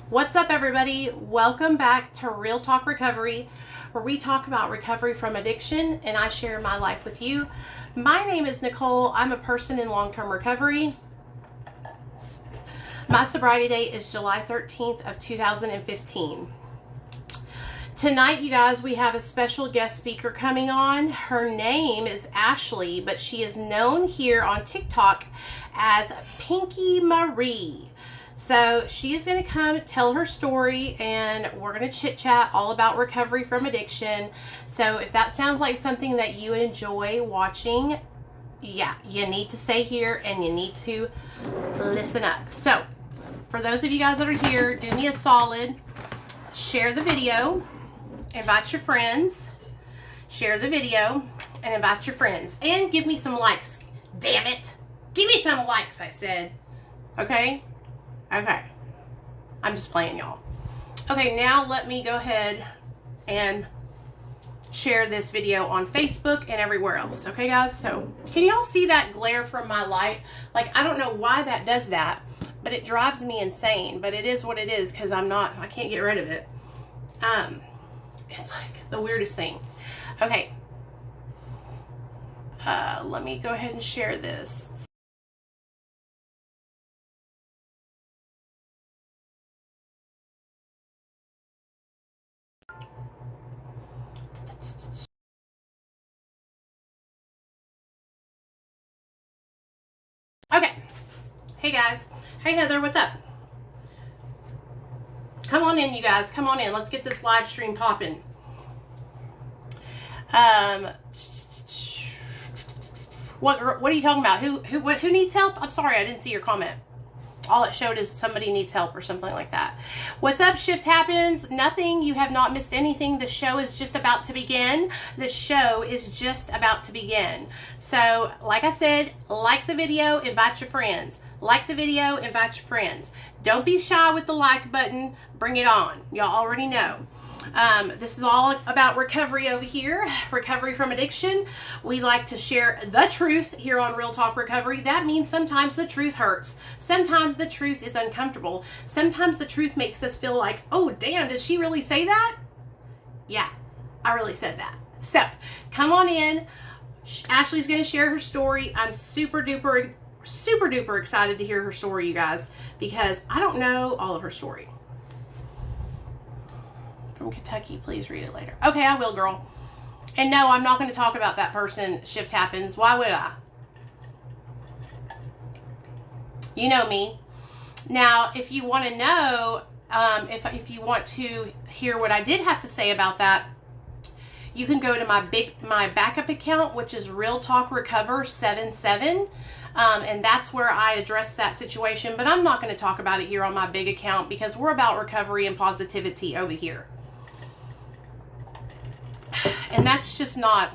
What's up, everybody? Welcome back to Real Talk Recovery, where we talk about recovery from addiction and I share my life with you. My name is Nicole. I'm a person in long-term recovery. My sobriety date is July 13th of 2015. Tonight, you guys, we have a special guest speaker coming on. Her name is Ashley, but she is known here on TikTok as Pinky Marie. So she's going to come tell her story, and we're going to chit chat all about recovery from addiction. So if that sounds like something that you enjoy watching, yeah, you need to stay here and you need to listen up. So for those of you guys that are here, do me a solid, share the video, invite your friends, share the video, and invite your friends, and give me some likes. Damn it. Give me some likes, I said. Okay? Okay. I'm just playing, y'all. Okay, now let me go ahead and share this video on Facebook and everywhere else. Okay, guys? So, can y'all see that glare from my light? Like, I don't know why that does that, but it drives me insane. But it is what it is because I can't get rid of it. It's like the weirdest thing. Okay. Let me go ahead and share this. Okay. Hey, guys. Hey, Heather. What's up? Come on in, you guys. Come on in. Let's get this live stream popping. What are you talking about? Who needs help? I'm sorry, I didn't see your comment. All it showed is somebody needs help or something like that. What's up, Shift Happens? Nothing. You have not missed anything. The show is just about to begin. The show is just about to begin. So, like I said, like the video, invite your friends. Like the video, invite your friends. Don't be shy with the like button. Bring it on. Y'all already know. This is all about recovery over here, recovery from addiction. We like to share the truth here on Real Talk Recovery. That means sometimes the truth hurts. Sometimes the truth is uncomfortable. Sometimes the truth makes us feel like, oh, damn, did she really say that? Yeah, I really said that. So, come on in. Ashley's going to share her story. I'm super duper excited to hear her story, you guys, because I don't know all of her story. From Kentucky, please read it later. Okay, I will, girl. And no, I'm not going to talk about that person. Shift Happens. Why would I? You know me. Now, if you want to know, if you want to hear what I did have to say about that, you can go to my backup account, which is Real Talk Recover 77. And that's where I address that situation. But I'm not going to talk about it here on my big account because we're about recovery and positivity over here. And that's just not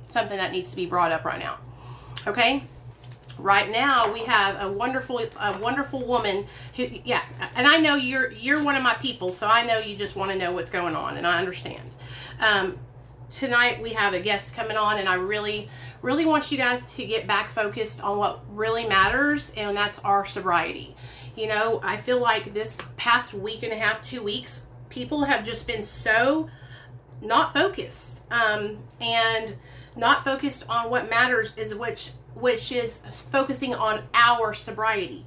something that needs to be brought up right now. Okay? Right now we have a wonderful woman who, yeah, and I know you're one of my people, so I know you just want to know what's going on, and I understand. Tonight we have a guest coming on, and I really want you guys to get back focused on what really matters, and that's our sobriety. You know, I feel like this past week and a half, 2 weeks, people have just been so not focused, and not focused on what matters, is which is focusing on our sobriety.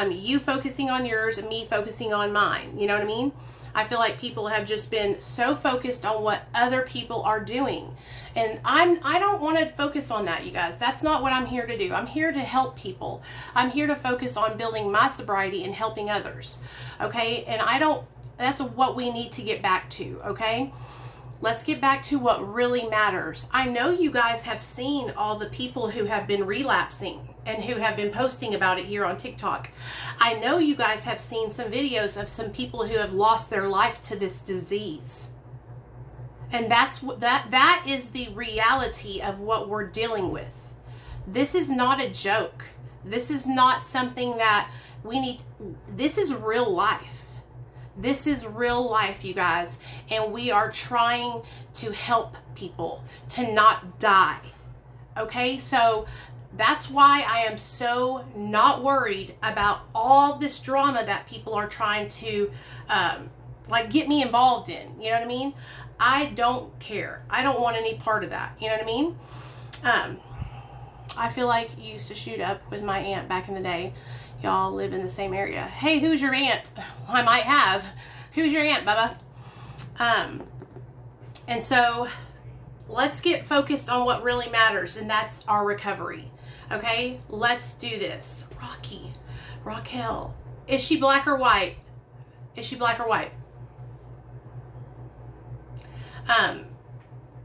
You focusing on yours and me focusing on mine. You know what I mean? I feel like people have just been so focused on what other people are doing. And I don't want to focus on that, you guys. That's not what I'm here to do. I'm here to help people. I'm here to focus on building my sobriety and helping others. Okay? And that's what we need to get back to, okay? Let's get back to what really matters. I know you guys have seen all the people who have been relapsing and who have been posting about it here on TikTok. I know you guys have seen some videos of some people who have lost their life to this disease. And that is the reality of what we're dealing with. This is not a joke. This is not something that this is real life. This is real life, you guys, and we are trying to help people to not die. Okay, so That's why I am so not worried about all this drama that people are trying to like get me involved in. You know what I mean? I don't care. I don't want any part of that. You know what I mean? I feel like you used to shoot up with my aunt back in the day. Y'all live in the same area. Hey, who's your aunt? I might have. Who's your aunt, Bubba? And so let's get focused on what really matters, and that's our recovery. Okay? Let's do this. Raquel. Is she black or white? Is she black or white?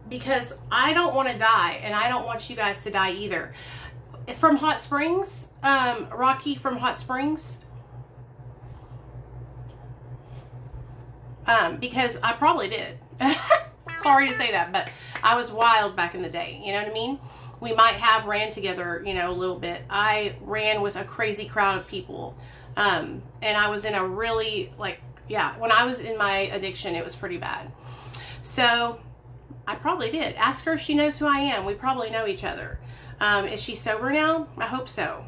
Because I don't want to die, and I don't want you guys to die either. From Hot Springs, Rocky from Hot Springs, because I probably did. Sorry to say that, but I was wild back in the day. You know what I mean? We might have ran together, you know, a little bit. I ran with a crazy crowd of people, and I was in a really, like, yeah, when I was in my addiction, it was pretty bad. So I probably did. Ask her if she knows who I am. We probably know each other. Is she sober now? I hope so.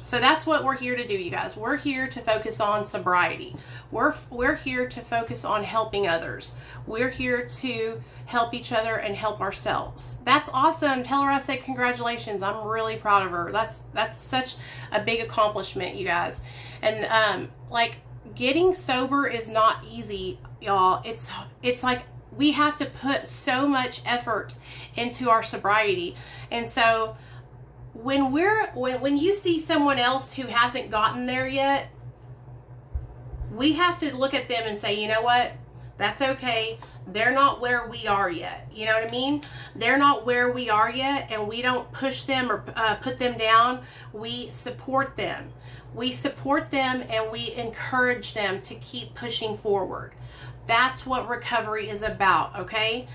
So that's what we're here to do, you guys. We're here to focus on sobriety. We're here to focus on helping others. We're here to help each other and help ourselves. That's awesome. Tell her I said congratulations. I'm really proud of her. That's such a big accomplishment, you guys. And like, getting sober is not easy, y'all. It's like we have to put so much effort into our sobriety. And so when you see someone else who hasn't gotten there yet, we have to look at them and say, you know what? That's okay. They're not where we are yet. You know what I mean? They're not where we are yet, and we don't push them or put them down. We support them. We support them and we encourage them to keep pushing forward. That's what recovery is about, okay?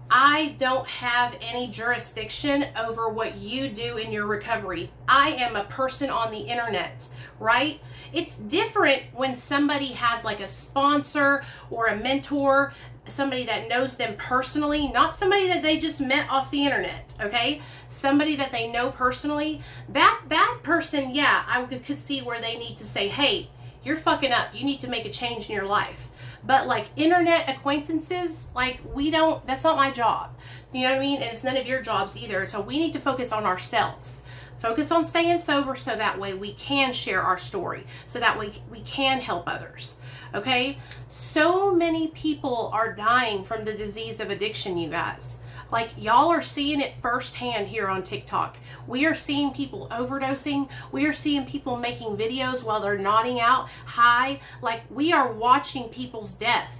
I don't have any jurisdiction over what you do in your recovery. I am a person on the internet, right? It's different when somebody has like a sponsor or a mentor, somebody that knows them personally, not somebody that they just met off the internet, okay? Somebody that they know personally. That person, yeah, I could see where they need to say, hey, you're fucking up. You need to make a change in your life. But like internet acquaintances, like that's not my job. You know what I mean? And it's none of your jobs either. So we need to focus on ourselves. Focus on staying sober so that way we can share our story. So that way we can help others. Okay? So many people are dying from the disease of addiction, you guys. Like, y'all are seeing it firsthand here on TikTok. We are seeing people overdosing. We are seeing people making videos while they're nodding out high. Like, we are watching people's death,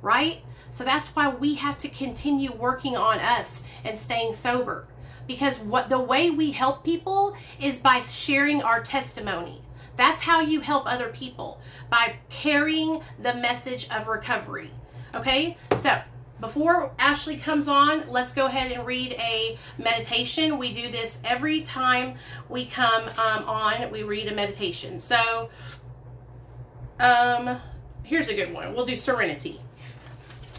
right? So that's why we have to continue working on us and staying sober. Because the way we help people is by sharing our testimony. That's how you help other people, by carrying the message of recovery. Okay? So before Ashley comes on, let's go ahead and read a meditation. We do this every time we come on. We read a meditation. So here's a good one. We'll do Serenity.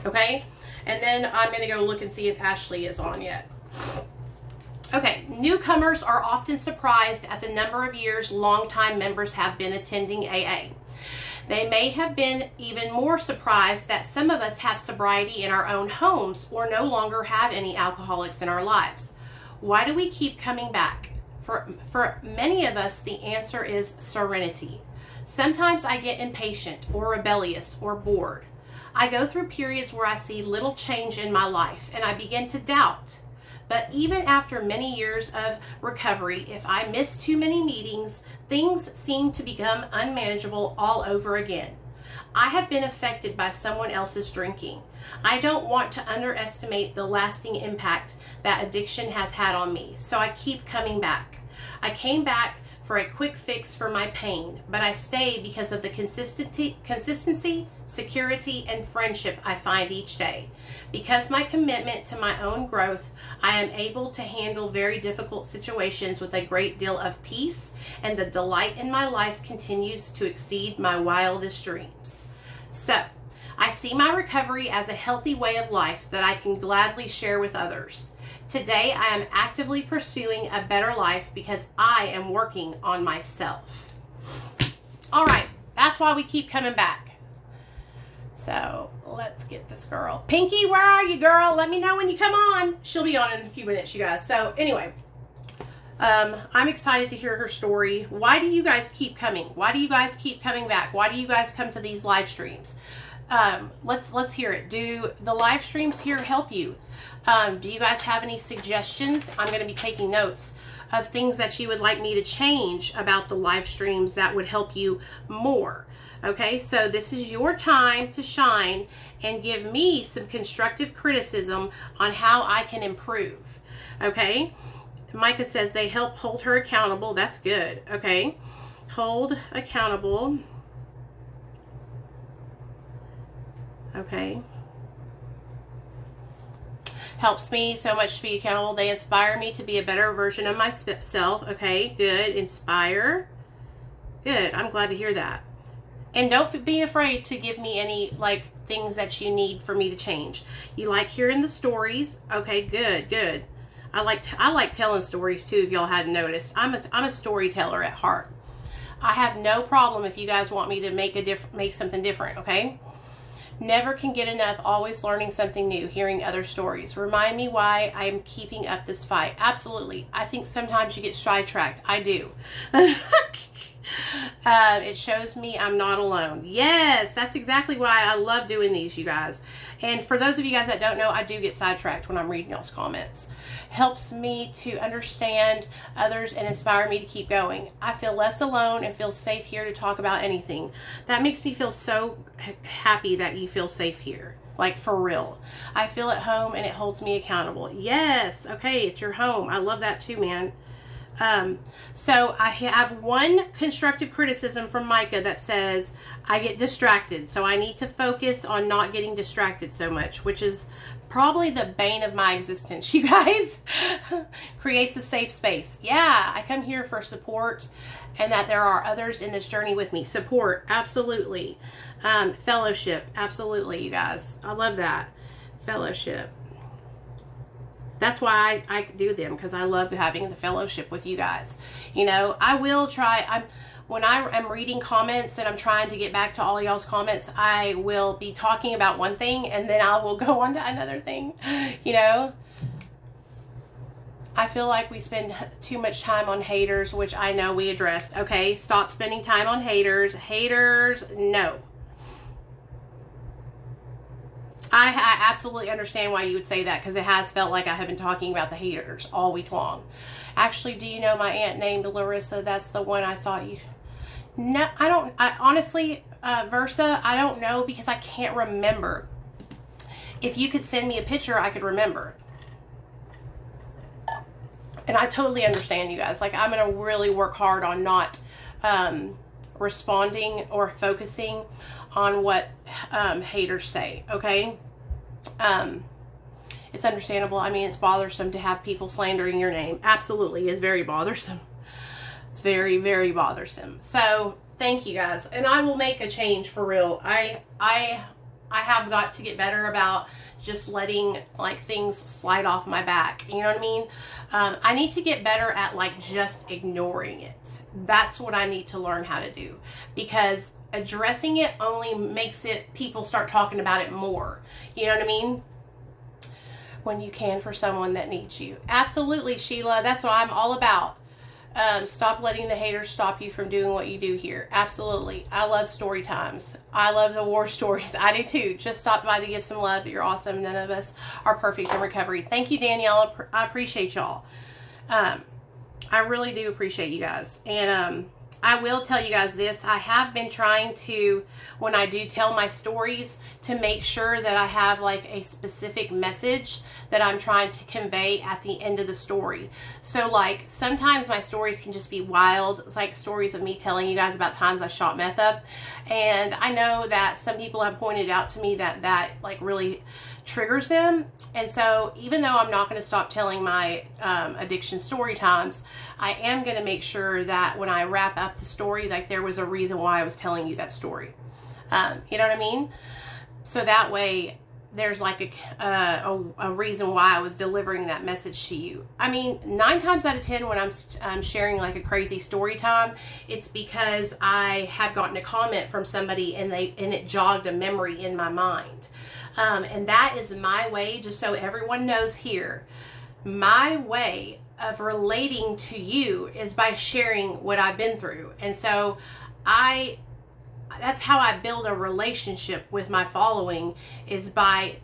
Okay? And then I'm going to go look and see if Ashley is on yet. Okay, newcomers are often surprised at the number of years longtime members have been attending AA. They may have been even more surprised that some of us have sobriety in our own homes or no longer have any alcoholics in our lives. Why do we keep coming back? For many of us, the answer is serenity. Sometimes I get impatient or rebellious or bored. I go through periods where I see little change in my life and I begin to doubt. But even after many years of recovery, if I miss too many meetings, things seem to become unmanageable all over again. I have been affected by someone else's drinking. I don't want to underestimate the lasting impact that addiction has had on me, so I keep coming back. I came back for a quick fix for my pain, but I stay because of the consistency, security, and friendship I find each day. Because my commitment to my own growth, I am able to handle very difficult situations with a great deal of peace, and the delight in my life continues to exceed my wildest dreams. So, I see my recovery as a healthy way of life that I can gladly share with others. Today, I am actively pursuing a better life because I am working on myself. All right, that's why we keep coming back. So let's get this girl. Pinky, where are you, girl? Let me know when you come on. She'll be on in a few minutes, you guys. So anyway, I'm excited to hear her story. Why do you guys keep coming? Why do you guys keep coming back? Why do you guys come to these live streams? Let's hear it. Do the live streams here help you? Do you guys have any suggestions? I'm going to be taking notes of things that you would like me to change about the live streams that would help you more. Okay, so this is your time to shine and give me some constructive criticism on how I can improve. Okay, Micah says they help hold her accountable. That's good. Okay, hold accountable. Okay. Helps me so much to be accountable. They inspire me to be a better version of myself. Okay, good. Inspire. Good. I'm glad to hear that. And don't be afraid to give me any things that you need for me to change. You like hearing the stories. Okay, good, good. I like telling stories too, if y'all hadn't noticed. I'm a storyteller at heart. I have no problem if you guys want me to make something different, okay? Never can get enough, always learning something new, hearing other stories. Remind me why I'm keeping up this fight. Absolutely. I think sometimes you get sidetracked. I do. It shows me I'm not alone. Yes, that's exactly why I love doing these, you guys. And for those of you guys that don't know, I do get sidetracked when I'm reading y'all's comments. Helps me to understand others and inspire me to keep going. I feel less alone and feel safe here to talk about anything. That makes me feel so happy that you feel safe here. Like, for real. I feel at home and it holds me accountable. Yes, okay, it's your home. I love that too, man. So I have one constructive criticism from Micah that says I get distracted. So I need to focus on not getting distracted so much, which is probably the bane of my existence, you guys. Creates a safe space. Yeah, I come here for support and that there are others in this journey with me. Support, absolutely. Fellowship, absolutely, you guys. I love that. Fellowship. That's why I do them, because I love having the fellowship with you guys. You know, I will try, when I am reading comments and I'm trying to get back to all y'all's comments, I will be talking about one thing and then I will go on to another thing, you know. I feel like we spend too much time on haters, which I know we addressed. Okay, stop spending time on haters. Haters, no. I absolutely understand why you would say that, because it has felt like I have been talking about the haters all week long. Actually, do you know my aunt named Larissa? That's the one I thought you... No, I don't... honestly, Versa, I don't know, because I can't remember. If you could send me a picture, I could remember. And I totally understand, you guys. Like, I'm going to really work hard on not responding or focusing on what haters say, okay? It's understandable. I mean, it's bothersome to have people slandering your name. Absolutely, it's very bothersome. It's very, very bothersome. So, thank you guys. And I will make a change for real. I have got to get better about just letting things slide off my back. You know what I mean? I need to get better at just ignoring it. That's what I need to learn how to do, because addressing it only makes it, people start talking about it more. You know what I mean? When you can for someone that needs you. Absolutely, Sheila. That's what I'm all about. Stop letting the haters stop you from doing what you do here. Absolutely. I love story times. I love the war stories. I do too. Just stop by to give some love. You're awesome. None of us are perfect in recovery. Thank you, Danielle. I appreciate y'all. I really do appreciate you guys. And I will tell you guys this. I have been trying to, when I do tell my stories, to make sure that I have a specific message that I'm trying to convey at the end of the story. So sometimes my stories can just be wild. It's like stories of me telling you guys about times I shot meth up. And I know that some people have pointed out to me that really triggers them. And so even though I'm not going to stop telling my addiction story times, I am going to make sure that when I wrap up the story, there was a reason why I was telling you that story. You know what I mean? So that way there's like a reason why I was delivering that message to you. I mean, 9 times out of 10 when I'm sharing like a crazy story time, it's because I have gotten a comment from somebody and it jogged a memory in my mind. And that is my way, just so everyone knows here, my way of relating to you is by sharing what I've been through. And so that's how I build a relationship with my following, is by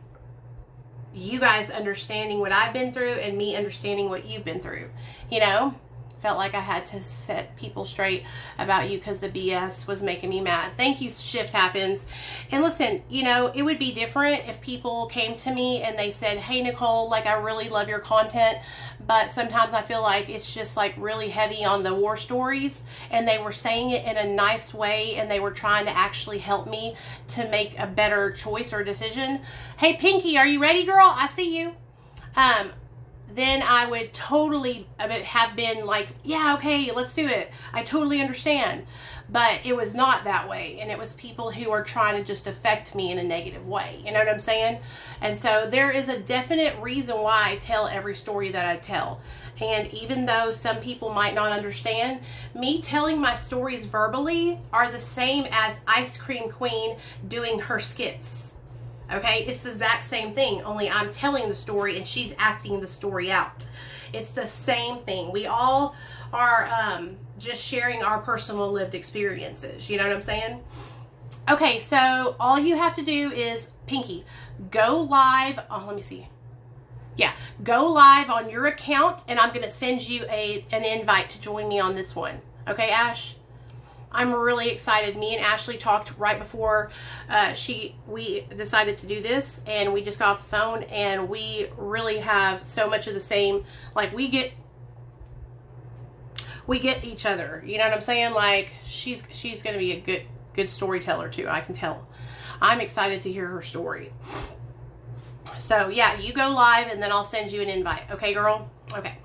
you guys understanding what I've been through and me understanding what you've been through. You know, felt like I had to set people straight about you because the BS was making me mad. Thank you, Shift Happens. And listen, you know, it would be different if people came to me and they said, hey, Nicole, like, I really love your content, but sometimes I feel like it's just like really heavy on the war stories, and they were saying it in a nice way and they were trying to actually help me to make a better choice or decision. Hey, Pinky, are you ready, girl? I see you. Then I would totally have been like, yeah, okay, let's do it. I totally understand. But it was not that way. And it was people who are trying to just affect me in a negative way. You know what I'm saying? And so there is a definite reason why I tell every story that I tell. And even though some people might not understand, me telling my stories verbally are the same as Ice Cream Queen doing her skits. Okay, it's the exact same thing, only I'm telling the story and she's acting the story out. It's the same thing. We all are just sharing our personal lived experiences. You know what I'm saying? Okay, so all you have to do is, Pinky, go live. Oh, let me see. Yeah, go live on your account, and I'm going to send you an invite to join me on this one. Okay, Ash? I'm really excited. Me and Ashley talked right before we decided to do this, and we just got off the phone, and we really have so much of the same, like, we get each other. You know what I'm saying? Like, she's going to be a good storyteller too. I can tell. I'm excited to hear her story. So yeah, you go live and then I'll send you an invite. Okay, girl? Okay.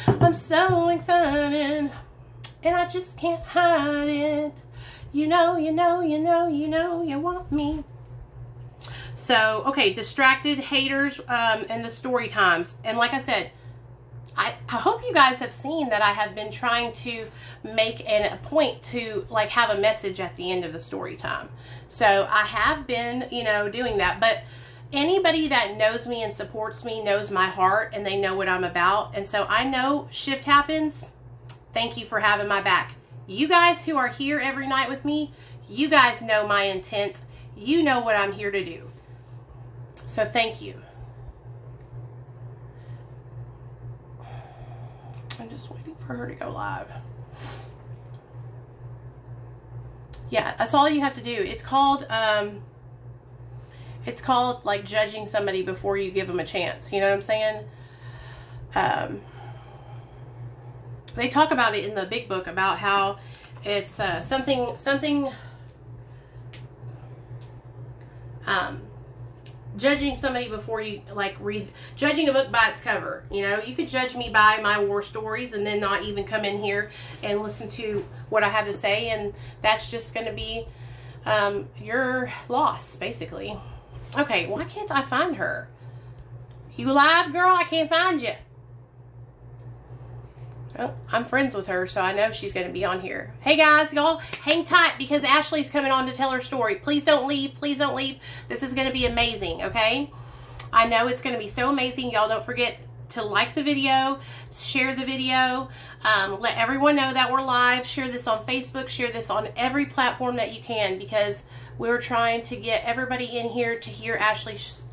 I'm so excited, and I just can't hide it. You know, you want me. So, okay, distracted, haters, and the story times. And like I said, I hope you guys have seen that I have been trying to make a point to, like, have a message at the end of the story time. So I have been, you know, doing that. But anybody that knows me and supports me knows my heart, and they know what I'm about. And so I know Shift Happens. Thank you for having my back. You guys who are here every night with me, you guys know my intent. You know what I'm here to do. So thank you. I'm just waiting for her to go live. Yeah, that's all you have to do. It's called like judging somebody before you give them a chance. You know what I'm saying? They talk about it in the big book about how it's something judging somebody before you, like, judging a book by its cover. You know, you could judge me by my war stories and then not even come in here and listen to what I have to say, and that's just going to be your loss, basically. Okay, why can't I find her? You live, girl? I can't find you. Oh, I'm friends with her, so I know she's going to be on here. Hey, guys, y'all hang tight because Ashley's coming on to tell her story. Please don't leave. Please don't leave. This is going to be amazing, okay? I know it's going to be so amazing. Y'all don't forget to like the video, share the video, let everyone know that we're live. Share this on Facebook. Share this on every platform that you can, because we're trying to get everybody in here to hear Ashley's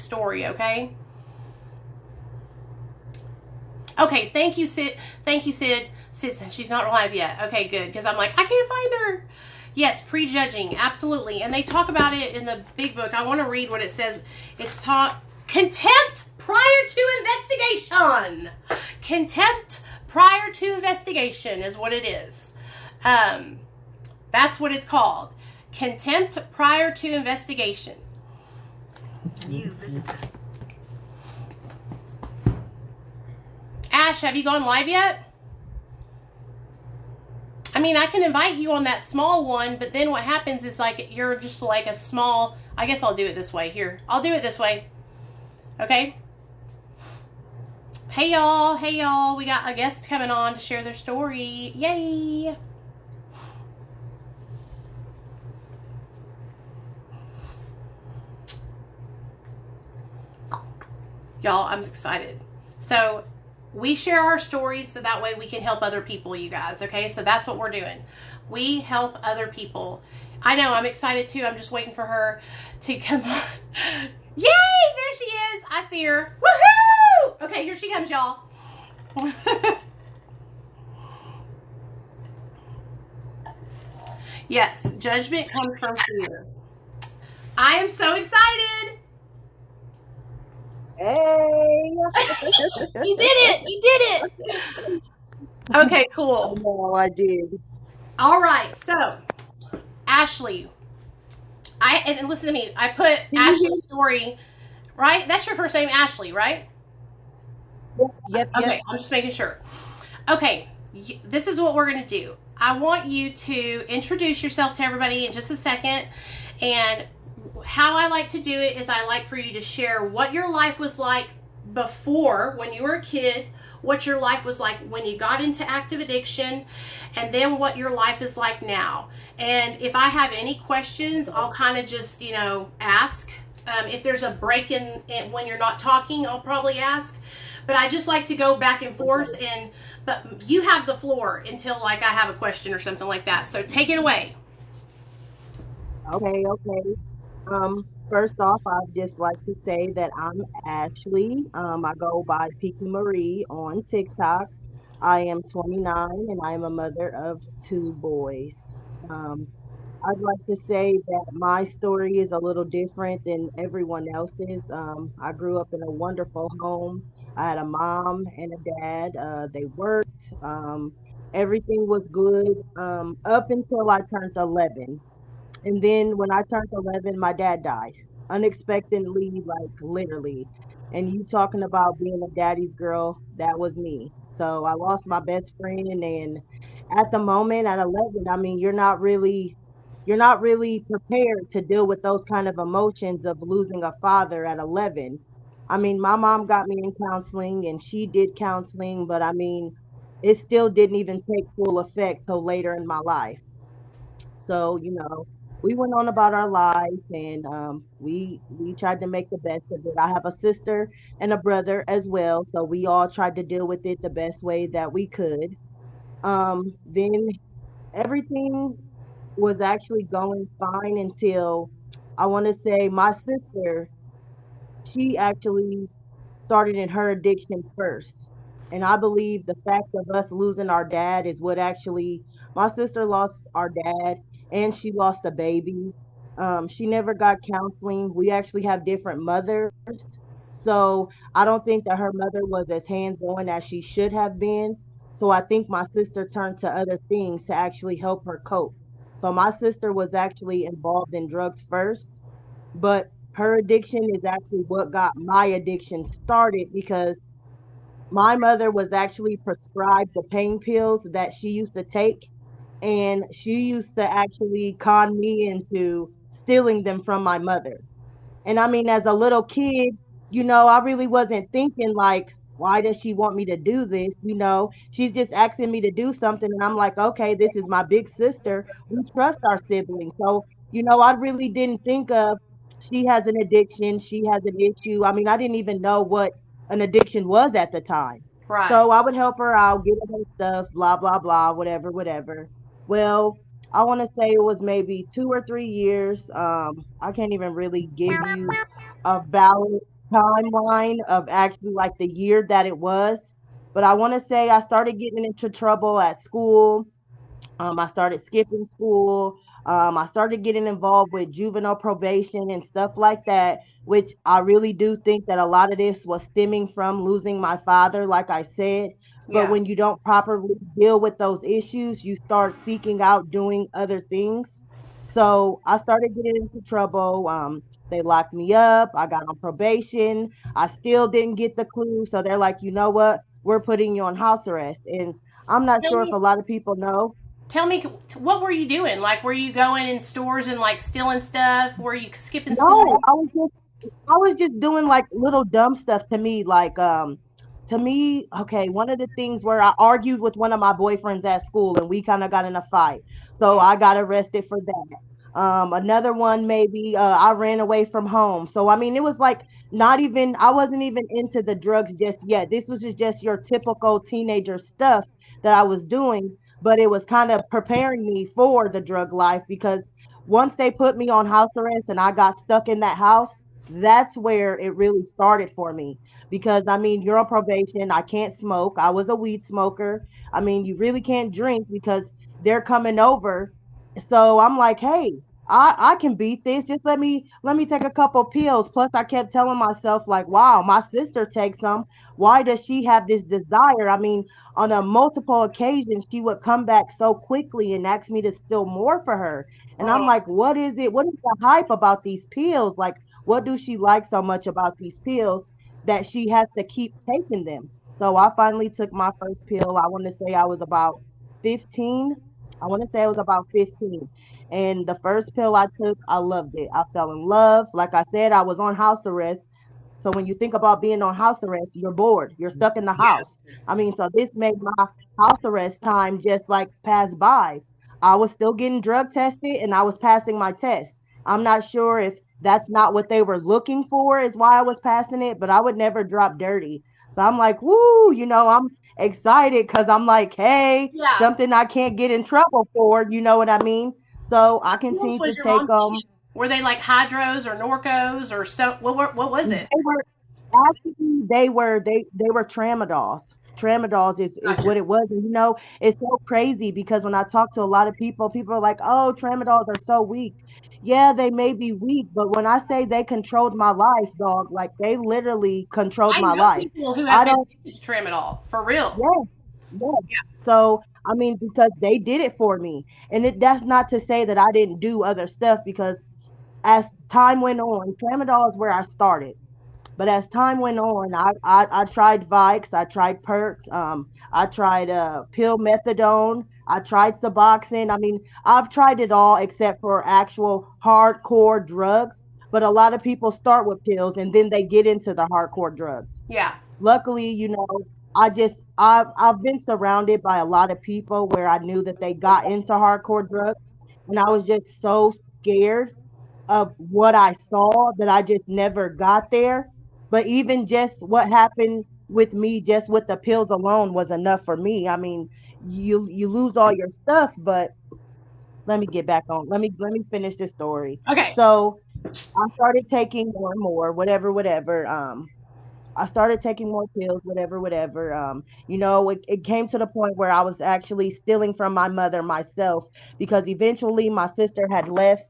story, okay? Okay, thank you, Sid. Thank you, Sid. Sid, she's not live yet. Okay, good, because I'm like, I can't find her. Yes, prejudging, absolutely. And they talk about it in the big book. I want to read what it says. It's taught contempt prior to investigation. Contempt prior to investigation is what it is. That's what it's called. Contempt prior to investigation. You visit. Ash, have you gone live yet? I mean, I can invite you on that small one, but then what happens is like you're just like a small. I guess I'll do it this way. Here, I'll do it this way. Okay. Hey y'all, hey y'all. We got a guest coming on to share their story. Yay! Y'all, I'm excited. So we share our stories so that way we can help other people, you guys. Okay, so that's what we're doing. We help other people. I know, I'm excited too. I'm just waiting for her to come on. Yay! There she is. I see her. Woohoo! Okay, here she comes, y'all. Yes, judgment comes from fear. I am so excited. Hey. You did it. You did it. Okay, cool. No, I did. All right, so Ashley, and listen to me. I put Ashley's story, right? That's your first name, Ashley, right? Yep. Okay, I'm just making sure. Okay, this is what we're going to do. I want you to introduce yourself to everybody in just a second. And how I like to do it is I like for you to share what your life was like before when you were a kid, what your life was like when you got into active addiction, and then what your life is like now. And if I have any questions, I'll kind of just, ask. If there's a break in when you're not talking, I'll probably ask. But I just like to go back and forth, but you have the floor until like I have a question or something like that. So take it away. Okay. First off, I'd just like to say that I'm Ashley. I go by Piki Marie on TikTok. I am 29 and I am a mother of two boys. Um, I'd like to say that my story is a little different than everyone else's. I grew up in a wonderful home. I had a mom and a dad. They worked. Everything was good up until I turned 11. And then when I turned 11, my dad died unexpectedly, like literally. And you talking about being a daddy's girl, that was me. So I lost my best friend. And at the moment at 11, I mean, you're not really prepared to deal with those kind of emotions of losing a father at 11. I mean, my mom got me in counseling and she did counseling, but I mean, it still didn't even take full effect till later in my life. So, we went on about our lives and we tried to make the best of it. I have a sister and a brother as well, so we all tried to deal with it the best way that we could. Then everything was actually going fine until I want to say my sister, she actually started in her addiction first. And I believe the fact of us losing our dad is what actually, my sister lost our dad and she lost a baby. She never got counseling. We actually have different mothers. So I don't think that her mother was as hands on as she should have been. So I think my sister turned to other things to actually help her cope. So my sister was actually involved in drugs first, but her addiction is actually what got my addiction started because my mother was actually prescribed the pain pills that she used to take, and she used to actually con me into stealing them from my mother. And I mean, as a little kid, I really wasn't thinking like, why does she want me to do this? She's just asking me to do something. And I'm like, okay, this is my big sister. We trust our siblings. So, I really didn't think of she has an addiction. She has an issue. I mean, I didn't even know what an addiction was at the time. Right. So I would help her out, give her stuff, blah, blah, blah, whatever, whatever. Well, I want to say it was maybe 2 or 3 years. I can't even really give you a valid timeline of actually like the year that it was, but I want to say I started getting into trouble at school. I started skipping school. I started getting involved with juvenile probation and stuff like that, which I really do think that a lot of this was stemming from losing my father, like I said. But Yeah. when you don't properly deal with those issues, you start seeking out doing other things. So I started getting into trouble. They locked me up. I got on probation. I still didn't get the clue. So they're like, you know what? We're putting you on house arrest. And I'm not sure if a lot of people know. tell me, what were you doing? Like, were you going in stores and like stealing stuff? Were you skipping No, school? I was just doing like little dumb stuff to me, like to me, okay, one of the things where I argued with one of my boyfriends at school and we kind of got in a fight. So Mm. I got arrested for that. Another one maybe I ran away from home. So I mean it was like not even I wasn't even into the drugs just yet. This was just your typical teenager stuff that I was doing, but it was kind of preparing me for the drug life because once they put me on house arrest and I got stuck in that house, that's where it really started for me. Because I mean, you're on probation. I can't smoke. I was a weed smoker. I mean, you really can't drink because they're coming over. So I'm like, hey, I can beat this. Just let me take a couple pills. Plus, I kept telling myself, like, wow, my sister takes some. Why does she have this desire? I mean, on a multiple occasions, she would come back so quickly and ask me to steal more for her. And I'm Mm. like, what is it? What is the hype about these pills? Like, what do she like so much about these pills that she has to keep taking them? So I finally took my first pill. I want to say I was about 15. I want to say I was about 15. And the first pill I took, I loved it. I fell in love. Like I said, I was on house arrest. So when you think about being on house arrest, you're bored. You're stuck in the Yeah. house. I mean, so this made my house arrest time just like pass by. I was still getting drug tested and I was passing my test. I'm not sure if that's not what they were looking for, is why I was passing it, but I would never drop dirty. So I'm like, woo, I'm excited because I'm like, hey, Yeah. something I can't get in trouble for, you know what I mean? So I What pills continued to was your take mom taking? Were they like hydros or Norcos or so? What was it? they were actually they were tramadols. Tramadols is Gotcha. what it was. And it's so crazy because when I talk to a lot of people, people are like, oh, tramadols are so weak. Yeah, they may be weak, but when I say they controlled my life, dog, like they literally controlled I my know life. people who have I been don't addicted to tramadol for real. Yes, yes. So I mean, because they did it for me. And that's not to say that I didn't do other stuff because as time went on, tramadol is where I started. But as time went on, I tried Vikes, I tried Perks, I tried pill methadone, I tried Suboxone. I mean, I've tried it all except for actual hardcore drugs. But a lot of people start with pills and then they get into the hardcore drugs. Yeah. Luckily, I've been surrounded by a lot of people where I knew that they got into hardcore drugs, and I was just so scared of what I saw that I just never got there. But even just what happened with me, just with the pills alone, was enough for me. I mean, you lose all your stuff, but let me get back on. Let me finish this story. Okay. So I started taking more and more, whatever, whatever. I started taking more pills, whatever, whatever. It came to the point where I was actually stealing from my mother myself because eventually my sister had left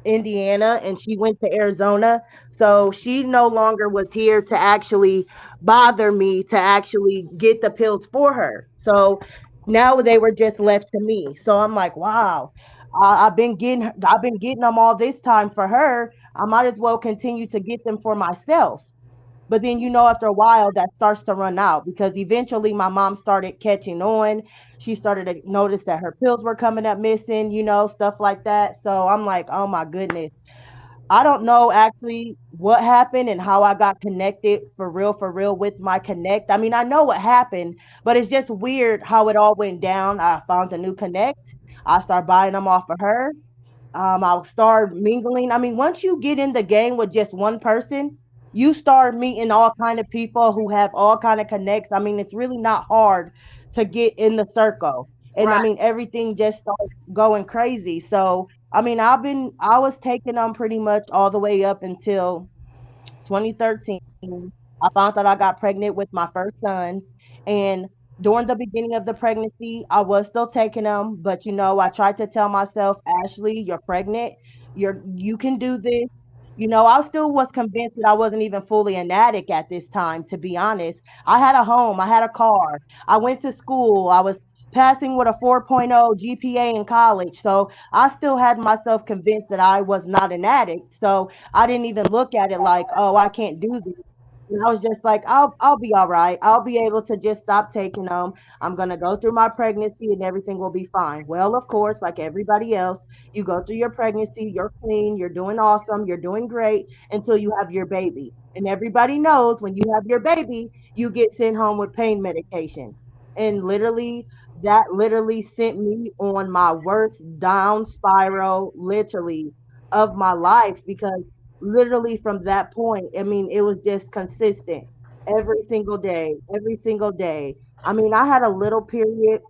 Indiana and she went to Arizona. So she no longer was here to actually bother me to actually get the pills for her. So now they were just left to me. So I'm like, wow, I've been getting them all this time for her. I might as well continue to get them for myself. But then, after a while, that starts to run out because eventually my mom started catching on. She started to notice that her pills were coming up missing, stuff like that. So I'm like, oh my goodness. I don't know actually what happened and how I got connected for real with my connect. I mean, I know what happened, but it's just weird how it all went down. I found a new connect. I started buying them off of her. I'll start mingling. I mean, once you get in the game with just one person, you start meeting all kind of people who have all kind of connects. I mean, it's really not hard to get in the circle. And I Right. mean, everything just starts going crazy. So, I mean, I was taking them pretty much all the way up until 2013. I found out I got pregnant with my first son. And during the beginning of the pregnancy, I was still taking them, but I tried to tell myself, Ashley, you're pregnant. You can do this. I still was convinced that I wasn't even fully an addict at this time, to be honest. I had a home, I had a car, I went to school, I was passing with a 4.0 GPA in college. So I still had myself convinced that I was not an addict. So I didn't even look at it like, oh, I can't do this. And I was just like, I'll be all right. I'll be able to just stop taking them. I'm gonna go through my pregnancy and everything will be fine. Well, of course, like everybody else, you go through your pregnancy, you're clean, you're doing awesome, you're doing great until you have your baby. And everybody knows when you have your baby, you get sent home with pain medication. And literally, that literally sent me on my worst down spiral, literally, of my life because literally from that point, I mean, it was just consistent every single day, every single day. I mean, I had a little period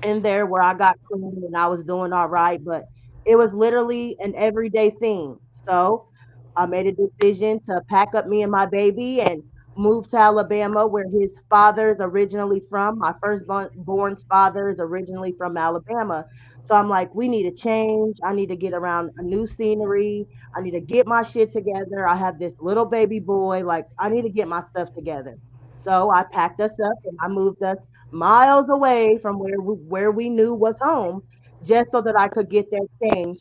in there where I got clean and I was doing all right, but it was literally an everyday thing. So I made a decision to pack up me and my baby and move to Alabama, where his father's originally from. My firstborn's father is originally from Alabama. So I'm like, we need a change. I need to get around a new scenery. I need to get my shit together. I have this little baby boy. Like, I need to get my stuff together. So I packed us up and I moved us miles away from where we knew was home, just so that I could get that change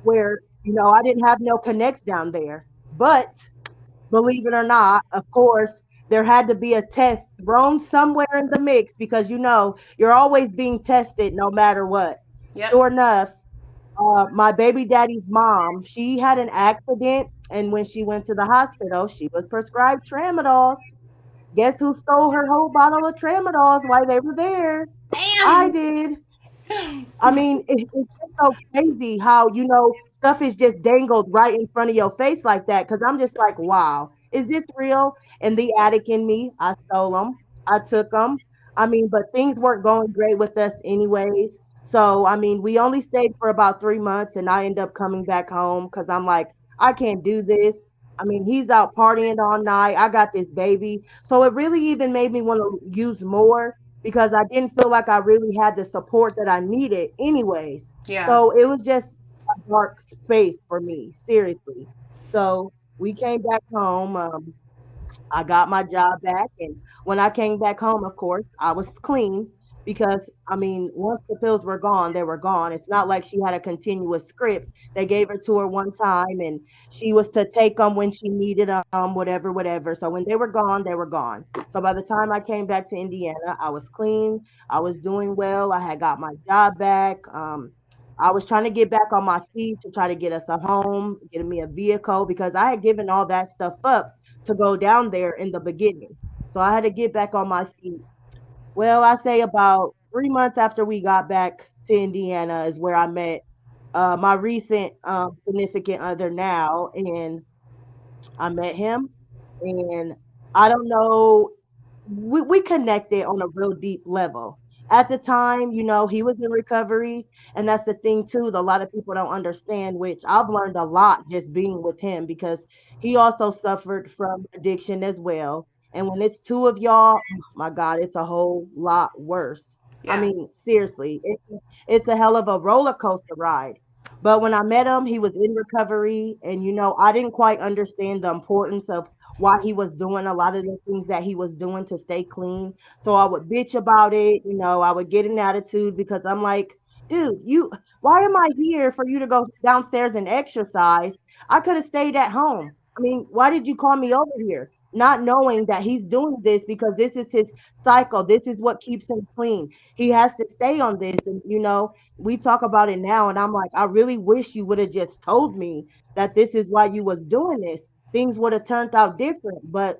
where, I didn't have no connects down there. But believe it or not, of course, there had to be a test thrown somewhere in the mix because you're always being tested no matter what. Yep. Sure enough, my baby daddy's mom, she had an accident, and when she went to the hospital, she was prescribed tramadol. Guess who stole her whole bottle of tramadols while they were there? I Damn. did. I mean, it's just so crazy how, stuff is just dangled right in front of your face like that. Cause I'm just like, wow, is this real? And the addict in me, I stole them. I took them. I mean, but things weren't going great with us anyways. So, I mean, we only stayed for about 3 months and I end up coming back home because I'm like, I can't do this. I mean, he's out partying all night. I got this baby. So it really even made me want to use more because I didn't feel like I really had the support that I needed anyways. Yeah. So it was just a dark space for me, seriously. So we came back home. I got my job back, and when I came back home, of course, I was clean because I mean, once the pills were gone, they were gone. It's not like she had a continuous script. They gave her to her one time, and she was to take them when she needed them, whatever, whatever. So when they were gone, they were gone. So by the time I came back to Indiana, I was clean. I was doing well. I had got my job back. I was trying to get back on my feet to try to get us a home, get me a vehicle because I had given all that stuff up to go down there in the beginning. So I had to get back on my feet. Well, I say about 3 months after we got back to Indiana is where I met my recent significant other now, and I met him, and I don't know, we connected on a real deep level. At the time, he was in recovery, and that's the thing too. That a lot of people don't understand, which I've learned a lot just being with him because he also suffered from addiction as well. And when it's two of y'all, oh my God, it's a whole lot worse. I Yeah. mean, seriously, it's a hell of a roller coaster ride. But when I met him, he was in recovery, and I didn't quite understand the importance of why he was doing a lot of the things that he was doing to stay clean. So I would bitch about it, I would get an attitude because I'm like, dude, why am I here for you to go downstairs and exercise? I could have stayed at home. I mean, why did you call me over here? Not knowing that he's doing this because this is his cycle. This is what keeps him clean. He has to stay on this. And, we talk about it now. And I'm like, I really wish you would have just told me that this is why you was doing this. Things would have turned out different. But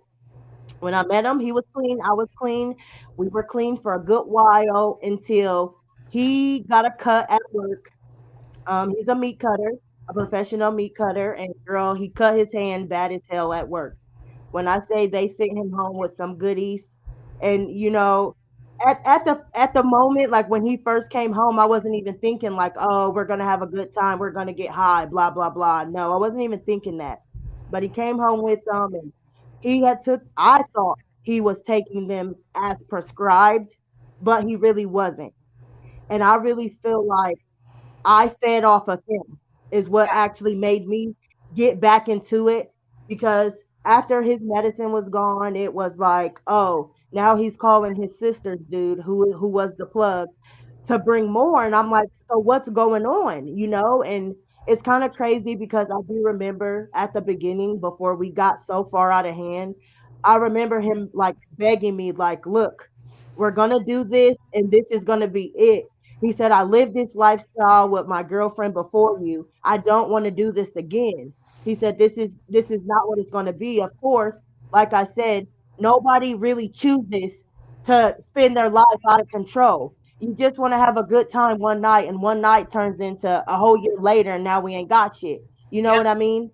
when I met him, he was clean. I was clean. We were clean for a good while until he got a cut at work. He's a meat cutter, a professional meat cutter, and girl, he cut his hand bad as hell at work. When I say they sent him home with some goodies, and at the moment, like when he first came home, I wasn't even thinking like, oh, we're gonna have a good time, we're gonna get high, blah blah blah. No, I wasn't even thinking that. But he came home with them, and I thought he was taking them as prescribed, but he really wasn't. And I really feel like I fed off of him is what Yeah. actually made me get back into it because after his medicine was gone, it was like, oh, now he's calling his sister's dude who was the plug to bring more. And I'm like, so what's going on? And it's kind of crazy because I do remember at the beginning before we got so far out of hand, I remember him like begging me, like, look, we're gonna do this and this is gonna be it. He said, I lived this lifestyle with my girlfriend before you. I don't want to do this again. He said, this is not what it's gonna be. Of course, like I said, nobody really chooses to spend their life out of control. You just want to have a good time one night, and one night turns into a whole year later, and now we ain't got shit. You know Yep. what I mean?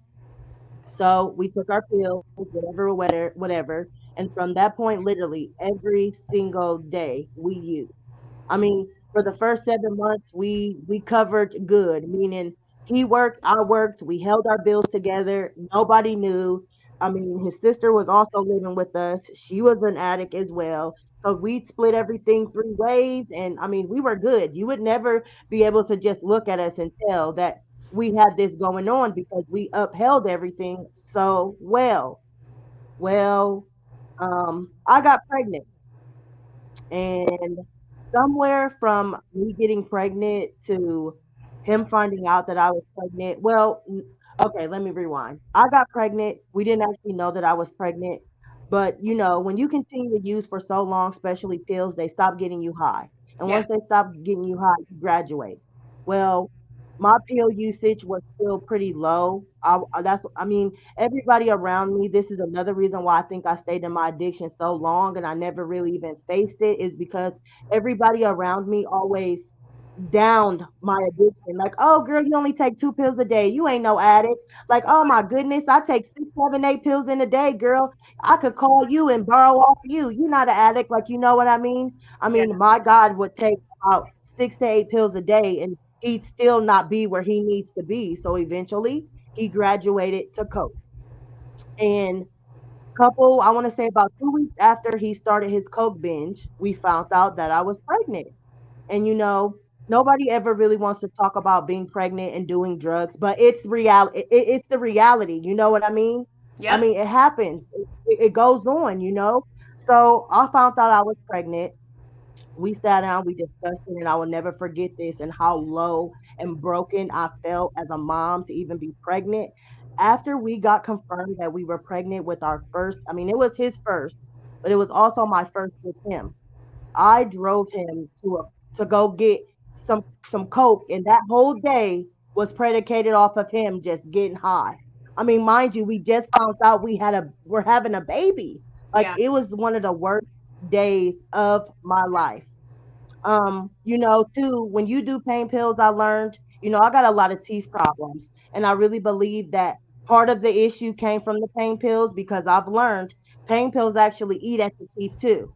So we took our pills, whatever, whatever. And from that point, literally every single day we used. I mean, for the first 7 months, we covered good, meaning he worked, I worked, we held our bills together. Nobody knew. I mean, his sister was also living with us. She was an addict as well. So we split everything 3 ways, and I mean, we were good. You would never be able to just look at us and tell that we had this going on because we upheld everything so well. Well, I got pregnant, and somewhere from me getting pregnant to him finding out that I was pregnant, well, okay, let me rewind. I got pregnant. We didn't actually know that I was pregnant. But, when you continue to use for so long, especially pills, they stop getting you high. And Yeah. once they stop getting you high, you graduate. Well, my pill usage was still pretty low. I mean, everybody around me, this is another reason why I think I stayed in my addiction so long and I never really even faced it, is because everybody around me always downed my addiction. Like, oh, girl, you only take 2 pills a day. You ain't no addict. Like, oh my goodness, I take 6, 7, 8 pills in a day, girl. I could call you and borrow off you. You're not an addict. Like, you know what I mean? I Yeah. mean, my God would take about 6 to 8 pills a day and he'd still not be where he needs to be. So eventually he graduated to coke. And I want to say about 2 weeks after he started his coke binge, we found out that I was pregnant. And nobody ever really wants to talk about being pregnant and doing drugs, but it's reality. It's the reality. You know what I mean? I Yep. mean, it happens. It goes on. So I found out I was pregnant. We sat down, we discussed it, and I will never forget this and how low and broken I felt as a mom to even be pregnant. After we got confirmed that we were pregnant with our first, I mean, it was his first, but it was also my first with him. I drove him to go get some coke, and that whole day was predicated off of him just getting high. I mean, mind you, we just found out we're having a baby. Like Yeah. it was one of the worst days of my life. Too, when you do pain pills, I learned, I got a lot of teeth problems. And I really believe that part of the issue came from the pain pills because I've learned pain pills actually eat at the teeth too.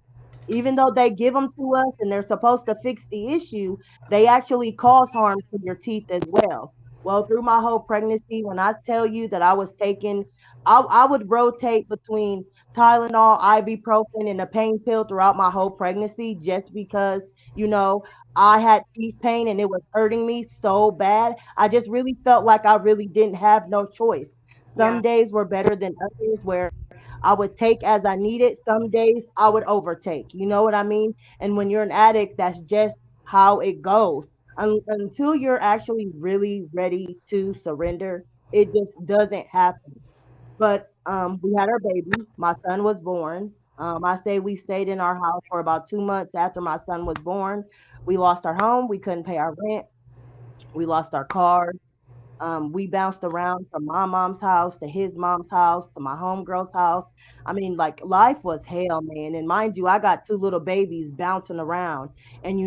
Even though they give them to us and they're supposed to fix the issue, they actually cause harm to your teeth as well. Well, through my whole pregnancy, when I tell you that I would rotate between Tylenol, ibuprofen, and a pain pill throughout my whole pregnancy just because, you know, I had teeth pain and it was hurting me so bad. I just really felt like I really didn't have no choice. Some Yeah. days were better than others where I would take as I needed. Some days I would overtake. You know what I mean? And when you're an addict, that's just how it goes. Until you're actually really ready to surrender, it just doesn't happen. But we had our baby. My son was born. I say we stayed in our house for about 2 months after my son was born. We lost our home. We couldn't pay our rent. We lost our car. We bounced around from my mom's house to his mom's house to my homegirl's house. I mean, like life was hell, man. And mind you, I got 2 little babies bouncing around. And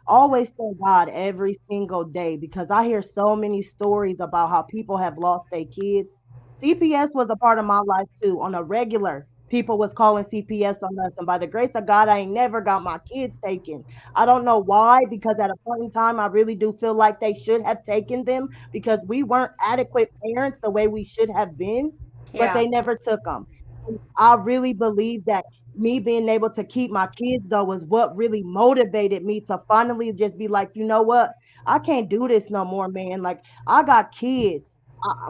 always thank God every single day because I hear so many stories about how people have lost their kids. CPS was a part of my life too. On a regular, people was calling CPS on us, and by the grace of God, I ain't never got my kids taken. I don't know why, because at a point in time, I really do feel like they should have taken them because we weren't adequate parents the way we should have been, but Yeah. they never took them. I really believe that me being able to keep my kids though was what really motivated me to finally just be like, you know what? I can't do this no more, man. Like I got kids.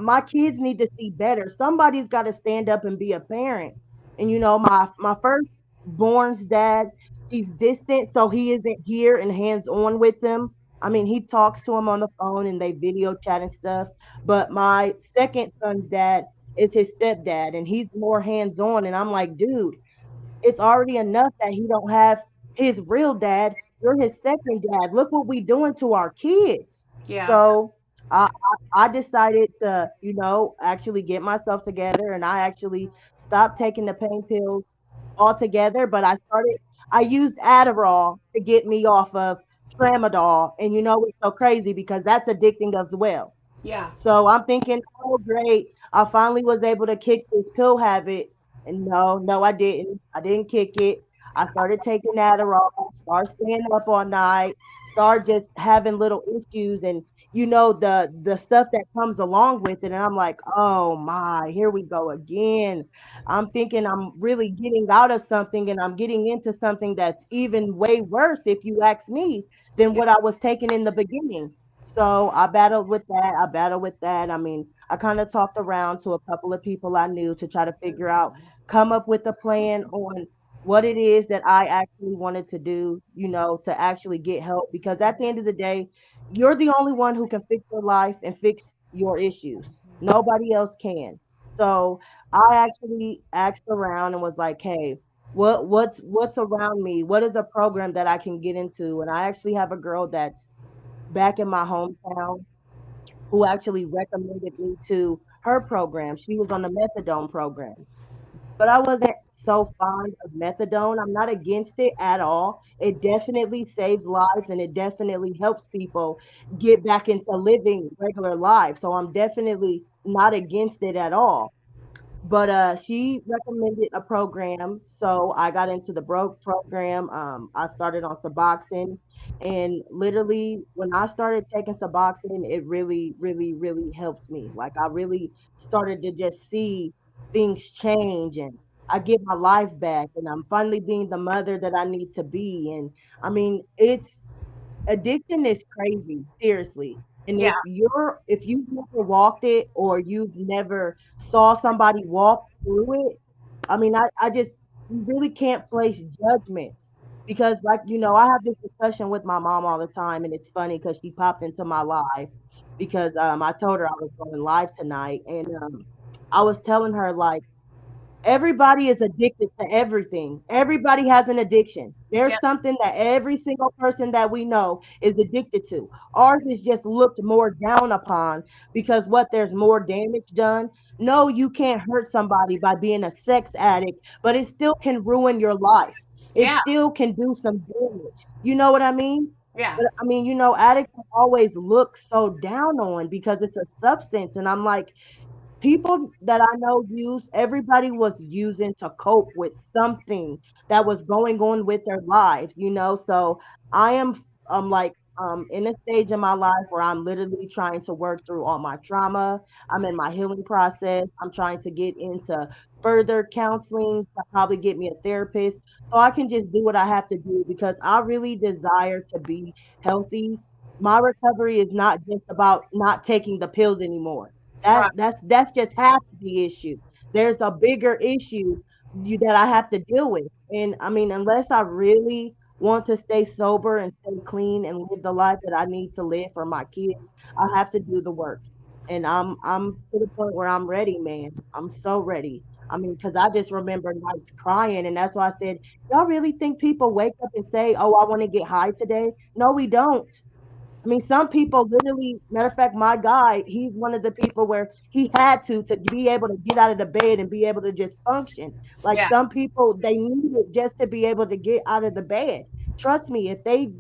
My kids need to see better. Somebody's got to stand up and be a parent. And my first born's dad, he's distant, so he isn't here and hands on with them. I mean, he talks to him on the phone and they video chat and stuff. But my second son's dad is his stepdad, and he's more hands on. And I'm like, dude, it's already enough that he don't have his real dad. You're his second dad. Look what we doing to our kids. Yeah. So I decided to, actually get myself together, and I actually stopped taking the pain pills altogether. But I used Adderall to get me off of Tramadol, and it's so crazy because that's addicting as well. Yeah. So I'm thinking, oh, great. I finally was able to kick this pill habit. And no, no, I didn't. I didn't kick it. I started taking Adderall, start staying up all night, start just having little issues and the stuff that comes along with it. And I'm like, oh my, here we go again. I'm thinking I'm really getting out of something and I'm getting into something that's even way worse, if you ask me, than Yeah. what I was taking in the beginning. So I battled with that. I battled with that. I mean, I kind of talked around to a couple of people I knew to try to figure out, come up with a plan on what it is that I actually wanted to do, to actually get help. Because at the end of the day, you're the only one who can fix your life and fix your issues. Nobody else can. So I actually asked around and was like, hey, what's around me? What is a program that I can get into? And I actually have a girl that's back in my hometown who actually recommended me to her program. She was on the methadone program, but I wasn't so fond of methadone. I'm not against it at all. It definitely saves lives and it definitely helps people get back into living regular lives. So I'm definitely not against it at all. But she recommended a program, so I got into the broke program. I started on Suboxone, and literally when I started taking Suboxone, it really, really, really helped me. Like I really started to just see things change, and I get my life back, and I'm finally being the mother that I need to be. And I mean, it's addiction is crazy, seriously. And Yeah. if you've never walked it or you've never saw somebody walk through it, I mean, I just you really can't place judgments because, like, I have this discussion with my mom all the time, and it's funny because she popped into my live because I told her I was going live tonight, and I was telling her like everybody is addicted to everything. Everybody has an addiction. Yeah. There's something that every single person that we know is addicted to. Ours is just looked more down upon because what there's more damage done. No, you can't hurt somebody by being a sex addict, but it still can ruin your life. It Yeah. still can do some damage. You know what I mean? Yeah. But I mean, addicts are always look so down on because it's a substance. And I'm like, people that I know use, everybody was using to cope with something that was going on with their lives. So I am like in a stage in my life where I'm literally trying to work through all my trauma. I'm in my healing process. I'm trying to get into further counseling to probably get me a therapist so I can just do what I have to do because I really desire to be healthy. My recovery is not just about not taking the pills anymore. Right. That's just half the issue. There's a bigger issue that I have to deal with. And I mean, unless I really want to stay sober and stay clean and live the life that I need to live for my kids, I have to do the work. And I'm to the point where I'm ready, man. I'm so ready. I mean, because I just remember nights crying, and that's why I said, y'all really think people wake up and say, "Oh, I want to get high today"? No, we don't. I mean, some people literally, matter of fact, my guy, he's one of the people where he had to be able to get out of the bed and be able to just function. Like Yeah. some people, they need it just to be able to get out of the bed. Trust me, if they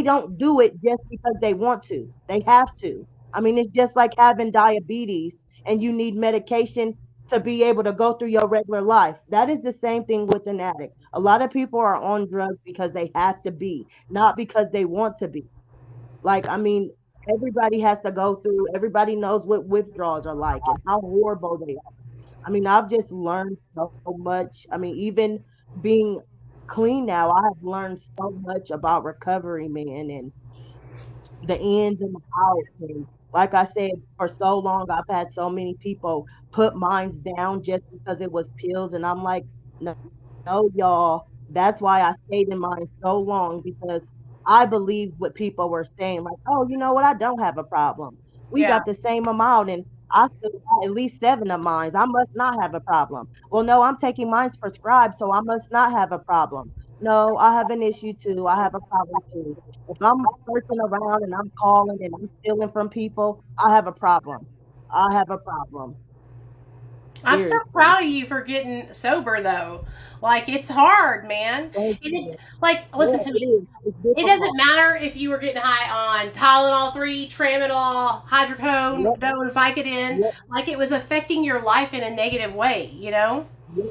don't do it just because they want to. They have to. I mean, it's just like having diabetes and you need medication to be able to go through your regular life. That is the same thing with an addict. A lot of people are on drugs because they have to be, not because they want to be. Like, I mean, everybody has to go through, everybody knows what withdrawals are like and how horrible they are. I mean, I've just learned so much. I mean, even being clean now, I have learned so much about recovery, man, and the ins and the outs. And like I said, for so long, I've had so many people put mines down just because it was pills. And I'm like, no, no, y'all. That's why I stayed in mine so long because I believed what people were saying, like, oh, you know what, I don't have a problem. We Yeah. got the same amount, and I still got at least 7 of mine. I must not have a problem. Well, no, I'm taking mine's prescribed, so I must not have a problem. No, I have an issue too. I have a problem too. If I'm searching around and I'm calling and I'm stealing from people, I have a problem. I have a problem. I'm so Seriously. proud of you for getting sober though. Like it's hard, man. Thank And it you. like listen Yes, to it me. is. It's It doesn't difficult. matter if you were getting high on Tylenol 3, Tramadol, Yep, hydrocodone, Vicodin, yep, like it was affecting your life in a negative way, you know? yep.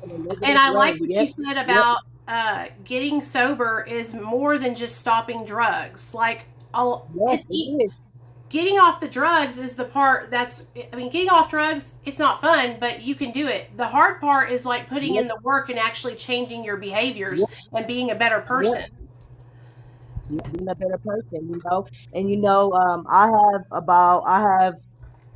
In a And negative I way. like what you Yep, said yep, about getting sober is more than just stopping drugs. Like, yes, it's it is. getting off the drugs is the part that's, I mean, getting off drugs, it's not fun, but you can do it. The hard part is like putting Yep, in the work and actually changing your behaviors yep, and being a better yep. person. Being a better person, you know. And I have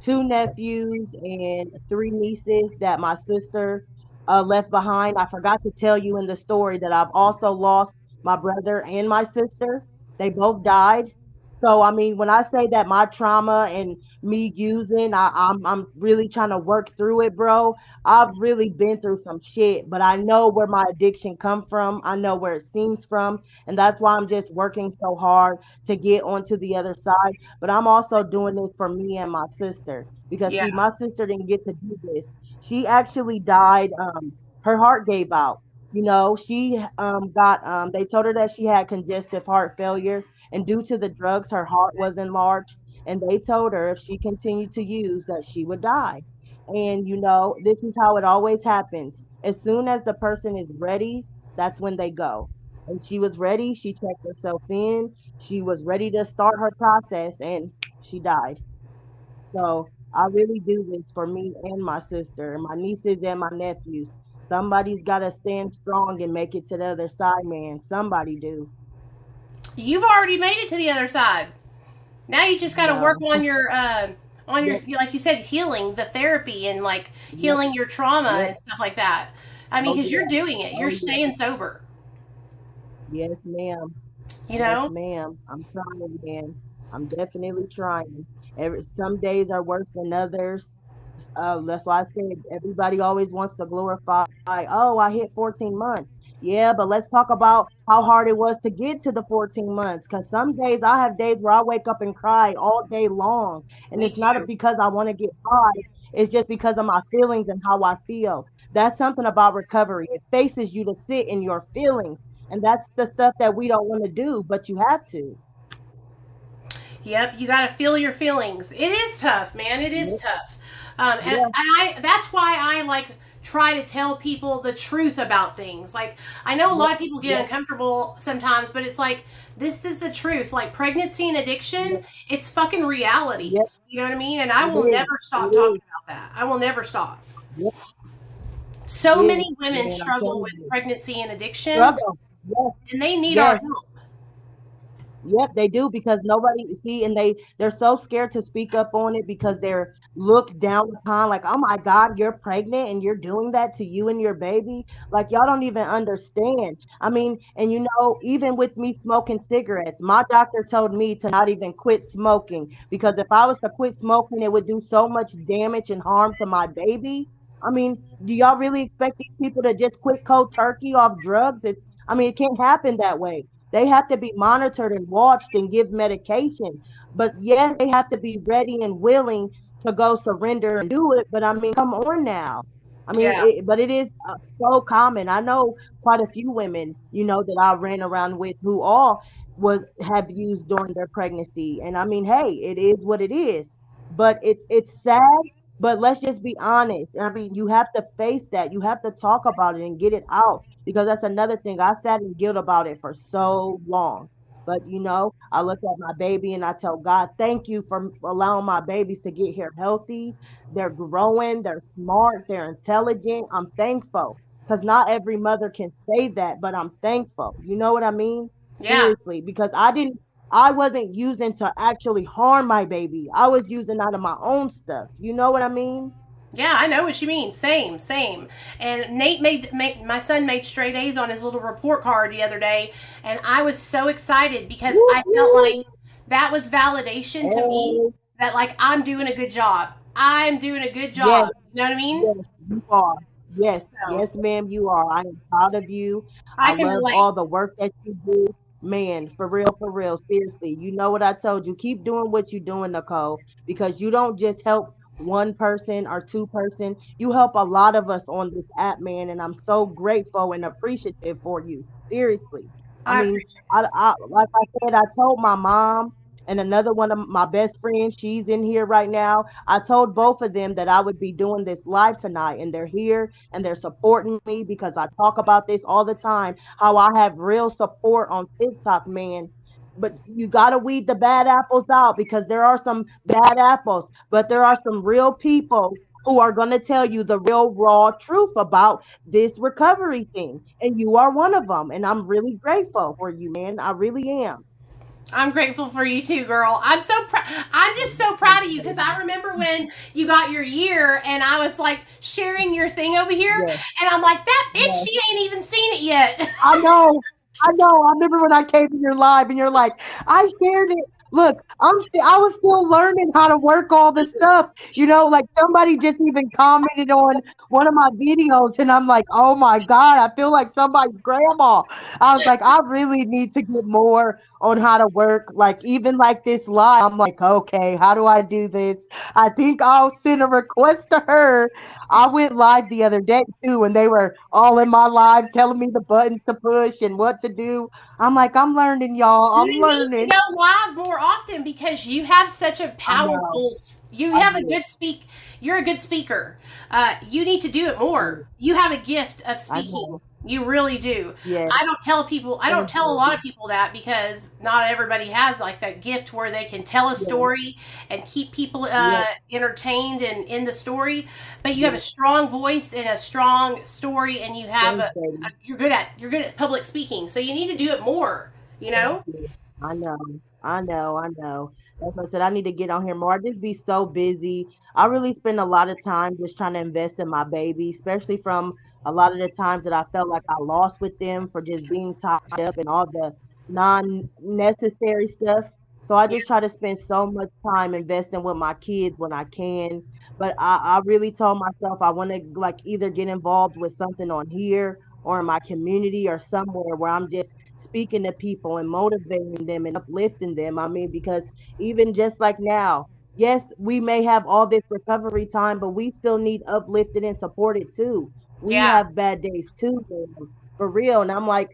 2 nephews and 3 nieces that my sister left behind. I forgot to tell you in the story that I've also lost my brother and my sister. They both died. So I mean, when I say that my trauma and me using, I'm really trying to work through it, bro. I've really been through some shit, but I know where my addiction come from. I know where it seems from, and that's why I'm just working so hard to get onto the other side. But I'm also doing this for me and my sister because Yeah. see, my sister didn't get to do this. She actually died. Her heart gave out. You know, she got they told her that she had congestive heart failure, and due to the drugs, her heart was enlarged. And they told her if she continued to use that she would die. And you know, this is how it always happens. As soon as the person is ready, that's when they go. And she was ready. She checked herself in. She was ready to start her process, and she died. So I really do this for me and my sister, and my nieces and my nephews. Somebody's got to stand strong and make it to the other side, man. Somebody do. You've already made it to the other side. Now you just got to work No. on your Yep. like you said healing, the therapy and like Yep. healing your trauma Yep. and stuff like that. I mean, Oh because you're yeah. doing it. You're Oh yeah. staying sober, Yes, ma'am. you Yes, know? ma'am. I'm trying, man. I'm definitely trying. Some days are worse than others. That's why I said everybody always wants to glorify, oh, I hit 14 months. Yeah, but let's talk about how hard it was to get to the 14 months. Because some days I have days where I wake up and cry all day long. And Me it's not too. because I want to get high, it's just because of my feelings and how I feel. That's something about recovery. It faces you to sit in your feelings. And that's the stuff that we don't want to do, but you have to. Yep, you got to feel your feelings. It is tough, man. It is Yeah, tough. And yeah, I that's why I like try to tell people the truth about things. Like I know a yeah, lot of people get yeah, uncomfortable sometimes, but it's like this is the truth. Like pregnancy and yeah, addiction, it's fucking reality. yeah. You know what I mean? And I It will is. never It stop is. talking about that. I will never stop. Yeah, So it is, many women man. I'm struggle telling with you. pregnancy and addiction, Struggle. Yes, and they need our yes. help. Yep, they do because nobody see, and they're so scared to speak up on it because they're looked down upon like, oh my God, you're pregnant and you're doing that to you and your baby. Like y'all don't even understand. I mean, and you know, even with me smoking cigarettes, my doctor told me to not even quit smoking because if I was to quit smoking, it would do so much damage and harm to my baby. I mean, do y'all really expect these people to just quit cold turkey off drugs? I mean, it can't happen that way. They have to be monitored and watched and give medication. But yes, they have to be ready and willing to go surrender and do it. But I mean, come on now. I mean, Yeah. but it is so common. I know quite a few women, you know, that I ran around with who all was have used during their pregnancy. And I mean, hey, it is what it is. But it's sad. But let's just be honest. I mean, you have to face that. You have to talk about it and get it out because that's another thing. I sat in guilt about it for so long. But you know, I look at my baby and I tell God, thank you for allowing my babies to get here healthy. They're growing, they're smart, they're intelligent. I'm thankful because not every mother can say that, but I'm thankful. You know what I mean? Yeah. Seriously, because I wasn't using to actually harm my baby. I was using out of my own stuff. You know what I mean? Yeah, I know what you mean. Same, same. And Nate made my son made straight A's on his little report card the other day, and I was so excited because I felt like that was validation to me Hey, that like I'm doing a good job. I'm doing a good yes, job. You know what I mean? yes, you are. Yes, So yes, ma'am, you are. I am proud of you. I I can love relate. all the work that you do. Man, for real, seriously. You know what I told you. Keep doing what you're doing, Nicole, because you don't just help one person or two-person. You help a lot of us on this app, man, and I'm so grateful and appreciative for you. Seriously. I I mean, appreciate. I like I said, I told my mom and another one of my best friends, she's in here right now. I told both of them that I would be doing this live tonight, and they're here and they're supporting me because I talk about this all the time. How I have real support on TikTok, man. But you got to weed the bad apples out because there are some bad apples, but there are some real people who are going to tell you the real raw truth about this recovery thing. And you are one of them. And I'm really grateful for you, man. I really am. I'm grateful for you too, girl. I'm so proud. I'm just so proud of you because I remember when you got your year and I was like sharing your thing over here, Yes, and I'm like, that bitch, yes. she ain't even seen it yet. I know. I know. I remember when I came to your live and you're like, I shared it. Look, I was still learning how to work all the stuff. Like somebody just even commented on one of my videos and I'm like, oh my God, I feel like somebody's grandma. I was like, I really need to get more on how to work. Like even like this live, I'm like, okay, how do I do this? I think I'll send a request to her. I went live the other day too, and they were all in my live telling me the buttons to push and what to do. I'm like, I'm learning, y'all. You I'm need to learning. go live more often because you have such a I know. powerful. You I have a do. good speak. You're a good speaker. You need to do it Mm, more. You have a gift of I speaking. know. You really do. Yes. I don't tell people. I don't Thank tell a lot you. of people that because not everybody has like that gift where they can tell a Yes. story and keep people Yes. entertained and in the story. But you have a Yes. strong voice and a strong story, and you have Thanks, baby. you're good at public speaking. So you need to do it more. You Thank know. you. I know. I know. I know. That's what I said. I need to get on here more. I just be so busy. I really spend a lot of time just trying to invest in my baby, especially from a lot of the times that I felt like I lost with them for just being tied up and all the non-necessary stuff. So I just try to spend so much time investing with my kids when I can. But I really told myself I want to like either get involved with something on here or in my community or somewhere where I'm just speaking to people and motivating them and uplifting them. I mean, because even just like now, yes, we may have all this recovery time, but we still need uplifted and supported too. We Yeah. have bad days too, man, for real. And I'm like,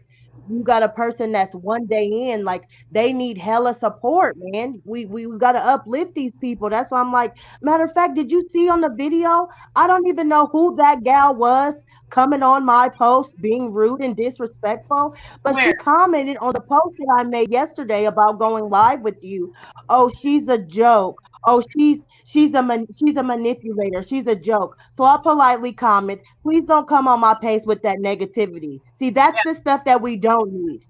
you got a person that's one day in, like they need hella support, man. We got to uplift these people. That's why I'm like, matter of fact, did you see on the video? I don't even know who that gal was coming on my post being rude and disrespectful, but Where? she commented on the post that I made yesterday about going live with you. Oh, she's a joke. Oh, she's a manipulator. She's a joke. So I politely comment, please don't come on my page with that negativity. See, that's the stuff that we don't need.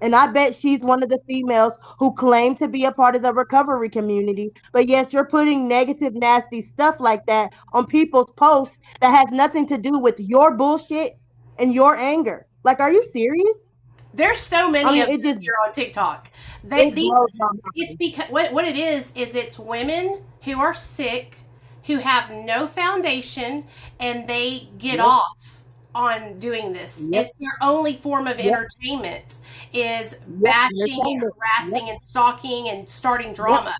And I bet she's one of the females who claim to be a part of the recovery community, but yet you're putting negative, nasty stuff like that on people's posts that has nothing to do with your bullshit and your anger. Like, are you serious? There's so I many mean, of them here on TikTok. it These blows my it's mind. because what it is it's women who are sick, who have no foundation, and they get Yep, off on doing this. yep, It's their only form of yep, entertainment is yep. bashing, Entertainment. Yep, harassing, and stalking and starting yep, drama.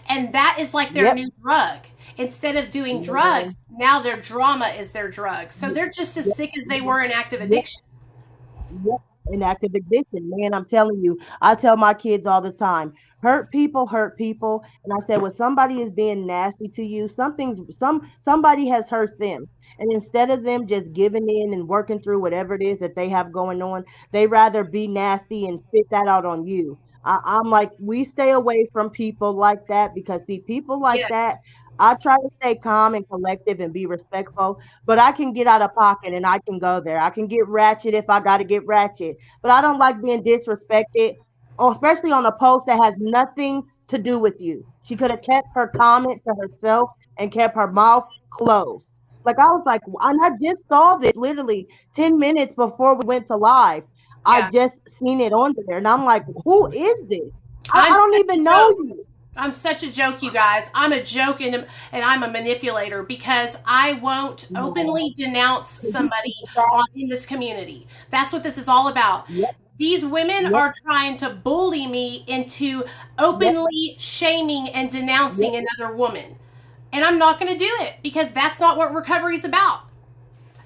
And that is like their yep. new drug. Instead of doing Man, drugs, now their drama is their drug. So yep, they're just as yep, sick as they yep, were in active yep. addiction. Yep, an active addiction, man. I'm telling you, I tell my kids all the time, hurt people hurt people. And I said, when somebody is being nasty to you, somebody has hurt them. And instead of them just giving in and working through whatever it is that they have going on, they rather be nasty and spit that out on you. I'm like, we stay away from people like that because see, people like Yes. that. I try to stay calm and collective and be respectful, but I can get out of pocket and I can go there. I can get ratchet if I got to get ratchet, but I don't like being disrespected, especially on a post that has nothing to do with you. She could have kept her comment to herself and kept her mouth closed. Like, I was like, and I just saw this literally 10 minutes before we went to live. I Yeah. just seen it on there, and I'm like, who is this? I I'm don't such even a know joke. you. I'm such a joke, you guys. I'm a joke and I'm a manipulator because I won't No. openly denounce Can you somebody speak to that? in this community. That's what this is all about. Yep, These women yep, are trying to bully me into yep, openly shaming and yep. denouncing another woman. And I'm not going to do it because that's not what recovery is about.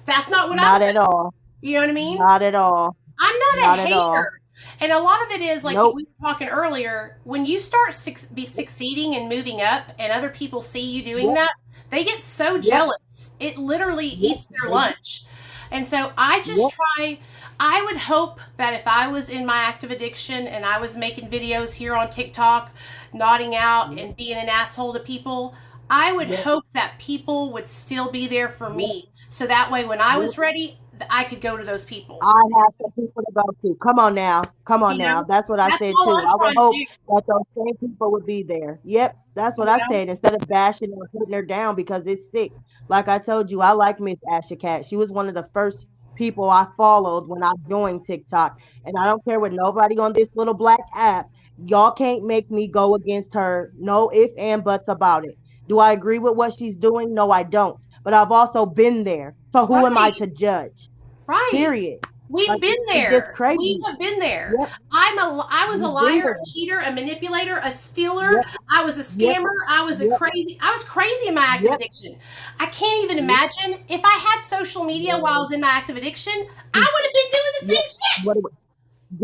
That's not what I Not want. at all. You know what I mean? Not at all. I'm not a Not at all. hater. And a lot of it is like we Nope. were talking earlier, when you start succeeding and moving up and other people see you doing Yep, that, they get so yep, jealous. It literally yep, eats their baby. lunch. And so I just Yep, try, I would hope that if I was in my active addiction and I was making videos here on TikTok, nodding out yep, and being an asshole to people, I would yep, hope that people would still be there for yep, me. So that way, when I yep. was ready, I could go to those people. I have some people to go to. Come on now. Come on You now. know, That's what I that's said all too. I'm I would trying to hope do. that those same people would be there. Yep, that's what You I know, said. Instead of bashing or putting her down because it's sick. Like I told you, I like Miss Asha Cat. She was one of the first people I followed when I joined TikTok. And I don't care what nobody on this little black app. Y'all can't make me go against her. No ifs and buts about it. Do I agree with what she's doing? No, I don't. But I've also been there. So who am I right, to judge? right. Period. We've Like been it's just there. We crazy. have been there. Yep, I was a we've been liar, there. a cheater, a manipulator, a stealer. Yep, I was a yep, scammer. yep, I was crazy in my active yep, addiction. I can't even yep. imagine if I had social media while I Man. was in my active addiction, I would have been doing the Yep. same shit. What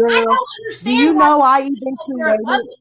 I girl, don't do you understand why know I even people here love created it.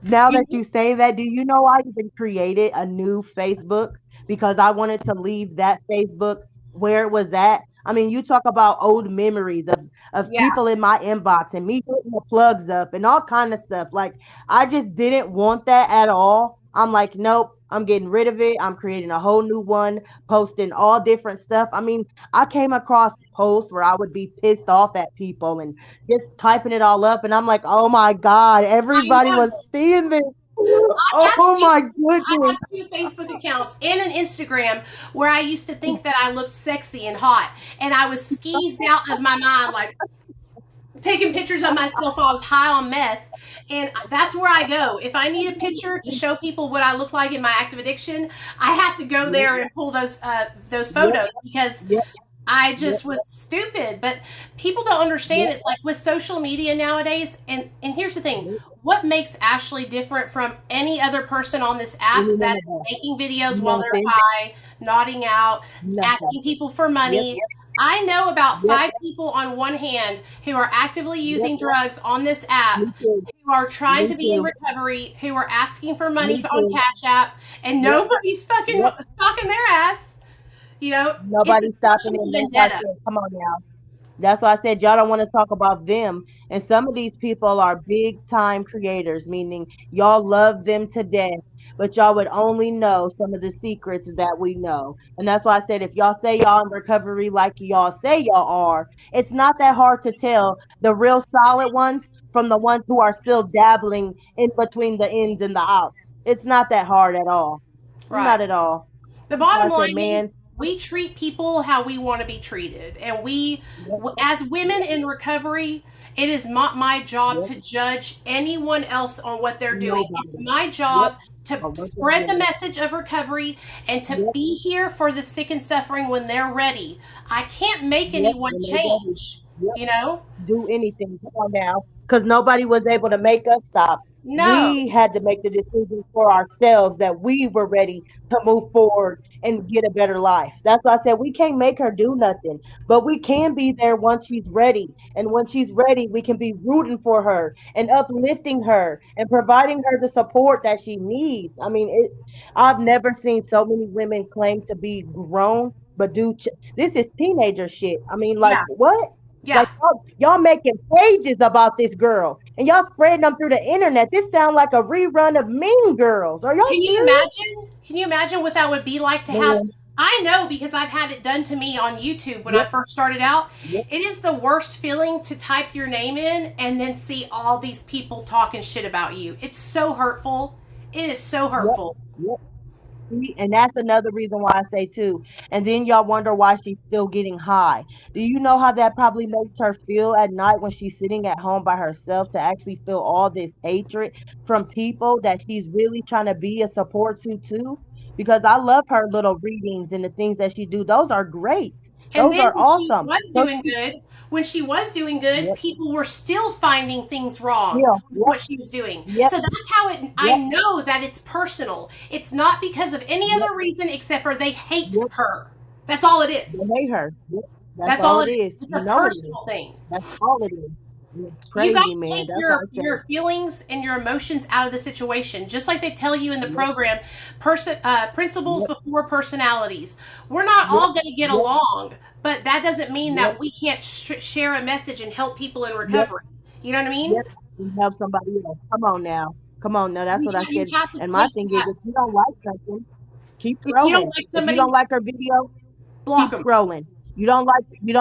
now that You you say that, do you know I even created a new Facebook because I wanted to leave that Facebook where it was at? I mean, you talk about old memories of Yeah, people in my inbox and me putting the plugs up and all kind of stuff. Like I just didn't want that at all. I'm like, nope, I'm getting rid of it. I'm creating a whole new one, posting all different stuff. I mean, I came across posts where I would be pissed off at people and just typing it all up, and I'm like, oh my God, I everybody know. was seeing this. I have Oh my I goodness. have two Facebook accounts and an Instagram where I used to think that I looked sexy and hot, and I was skeezed out of my mind, like taking pictures of myself while I was high on meth. And that's where I go. If I need a picture to show people what I look like in my active addiction, I have to go Yep, there and pull those yep, photos because yep, I yep, just was stupid. But people don't understand. yep, It's like with social media nowadays. And here's the thing: yep. what makes Ashley different from any other person on this app Any that none of is that. making videos while they're Nothing. high, nodding out, Nothing. asking people for Yep, money? I know about yep, 5 people on one hand who are actively yep. using drugs on this app, Me too. who are trying Me to be in too. recovery, who are asking for money Me on too. Cash App, and Yep, nobody's fucking yep. stalking their ass. You know, it's a Nobody stopping personal it. That's why I vendetta. said, come on now. That's why I said y'all don't want to talk about them. And some of these people are big time creators, meaning y'all love them to death, but y'all would only know some of the secrets that we know. And that's why I said if y'all say y'all in recovery like y'all say y'all are, it's not that hard to tell the real solid ones from the ones who are still dabbling in between the ins and the outs. It's not that hard at all. Right. Not at all. The So I bottom said, line is man, we treat people how we want to be treated. And yep, as women in recovery, it is not my job yep, to judge anyone else on what they're doing. It's nobody. my Yep. job to Oh, what they're spread the doing. message of recovery and to Yep, be here for the sick and suffering when they're ready. I can't make yep, anyone when they ready. change, Yep. you know? Do anything. Come on now. Because nobody was able to make us stop. No. We had to make the decision for ourselves that we were ready to move forward and get a better life. That's why I said we can't make her do nothing, but we can be there once she's ready. And when she's ready, we can be rooting for her and uplifting her and providing her the support that she needs. I mean, I've never seen so many women claim to be grown, but this is teenager shit. I mean, like, Yeah. what? Like Yeah. y'all making pages about this girl and y'all spreading them through the internet. This sounds like a rerun of Mean Girls. Are y'all Can you serious? imagine? Can you imagine what that would be like to have? Man, I know because I've had it done to me on YouTube when I yep, first started out. yep, It is the worst feeling to type your name in and then see all these people talking shit about you. It's so hurtful. It is so yep, hurtful. yep. And that's another reason why I say too. And then y'all wonder why she's still getting high. Do you know how that probably makes her feel at night when she's sitting at home by herself, to actually feel all this hatred from people that she's really trying to be a support to too? Because I love her little readings and the things that she do. Those are great. And Those then are awesome. So when she was doing good, yep, people were still finding things wrong yeah, with yep, what she was doing. yep, So that's how I yep, know that it's personal. It's not because of any yep, other reason except for they hate yep. her. That's all it They is. hate her. Yep. That's That's all all it it is. is. It's You a know it is. personal thing. That's all it is. It's You got crazy, to man. take That's what I say. your feelings and your emotions out of the situation, just like they tell you in the Yep, program, principles yep, before personalities. We're not yep, all going to get yep, along, but that doesn't mean yep, that we can't share a message and help people in yep, recovery. You know what I mean? yep. And help somebody else. Come on now. Come on now. That's what I You said. have to And my take thing is, that. if you don't like something, keep If you don't scrolling. like If you somebody, don't like her video, block keep them. scrolling. You don't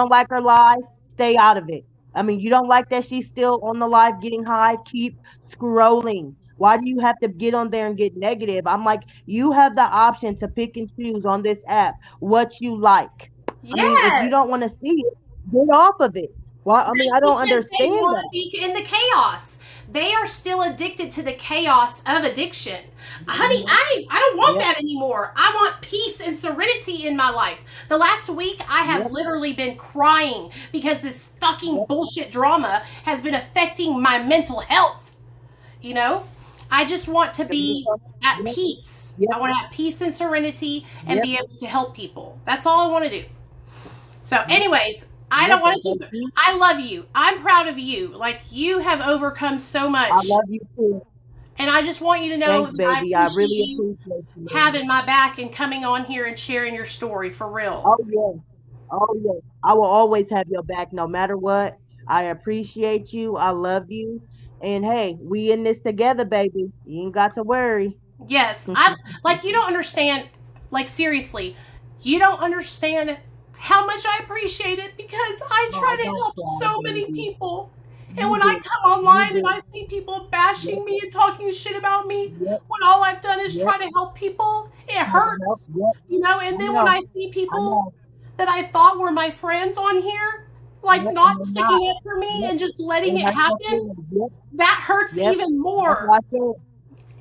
like her live, stay out of it. I mean, you don't like that she's still on the live getting high, keep scrolling. Why do you have to get on there and get negative? I'm like, you have the option to pick and choose on this app what you like. I mean, if you don't Yes. want to see it, get off of it. Well, I mean, That's I don't because they understand want that. to be in the chaos. They are still addicted to the chaos of addiction. Honey, Mhm. I don't want Yep, that anymore. I want peace and serenity in my life. The last week, I have yep, literally been crying because this fucking yep. bullshit drama has been affecting my mental health. You know? I just want to be at Yep, peace. I yep, want to have peace and serenity and yep, be able to help people. That's all I want to do. So, yep, anyways, I yep. don't want to And keep it. see, I love you. I'm proud of you. Like, you have overcome so I much. love you too. And I just want you to know Thanks, that I baby. I appreciate really you appreciate you, man. having my back and coming on here and sharing your story for real. Oh yeah. Oh yeah. I will always have your back no matter what. I appreciate you. I love you. And hey, we in this together, baby. You ain't got to worry. Yes, I like you don't understand. Like, seriously, you don't understand how much I appreciate it because I try Oh, to don't help cry, so many baby. people. And You when I do. come You online and do. I see people Yep. bashing me and talking shit about me, Yep. when all I've done is Yep. try to help people, it Try to help. hurts. Yep. You know, and I then when know. I see I people know. that I thought were my friends on here, like Yep. And not they're not. sticking up for me Yep. and just letting It it hurts your happen, feelings. Yep. that hurts Yep. even That's why more. I said.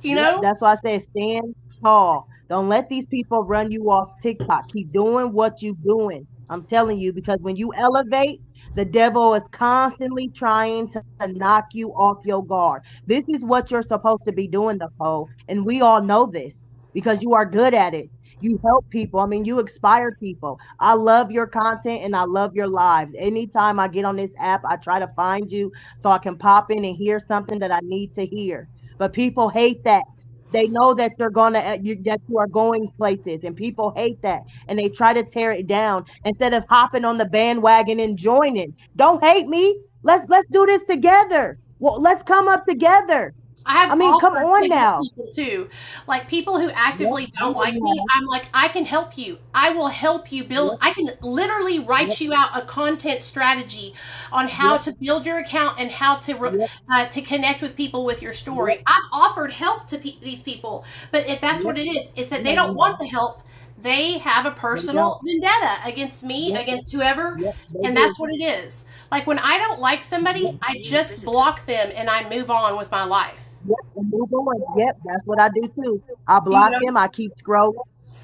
You Yep, know? that's why I say stand tall. Don't let these people run you off TikTok. Keep doing what you're doing. I'm telling you, because when you elevate, the devil is constantly trying to knock you off your guard. This is what you're supposed to be doing, Nicole. And we all know this because you are good at it. You help people. I mean, you inspire people. I love your content and I love your lives. Anytime I get on this app, I try to find you so I can pop in and hear something that I need to hear, but people hate that. They know that you're gonna that you are going places, and people hate that, and they try to tear it down instead of hopping on the bandwagon and joining. Don't hate me. Let's do this together. Well, let's come up together. I I have mean, come offered on to help now. people too. Like people who Yep, actively I don't know like you me, have. I'm like, I can help you. I will help you build. Yep, I can literally yep, write you out a content strategy on how yep, to build your account and how yep, to connect with people with your yep, story. I've offered help to these people, but if that's what yep. it is I that they know don't you want have. the help. They have a They don't. personal vendetta against me, Yep, against whoever, yep, they and do. that's what it is. Like when I don't like Yep, somebody, I New just visitor. block them and I move on with my life. yep, and move on. Yep, that's what I do too. I You block know? them, I keep scrolling,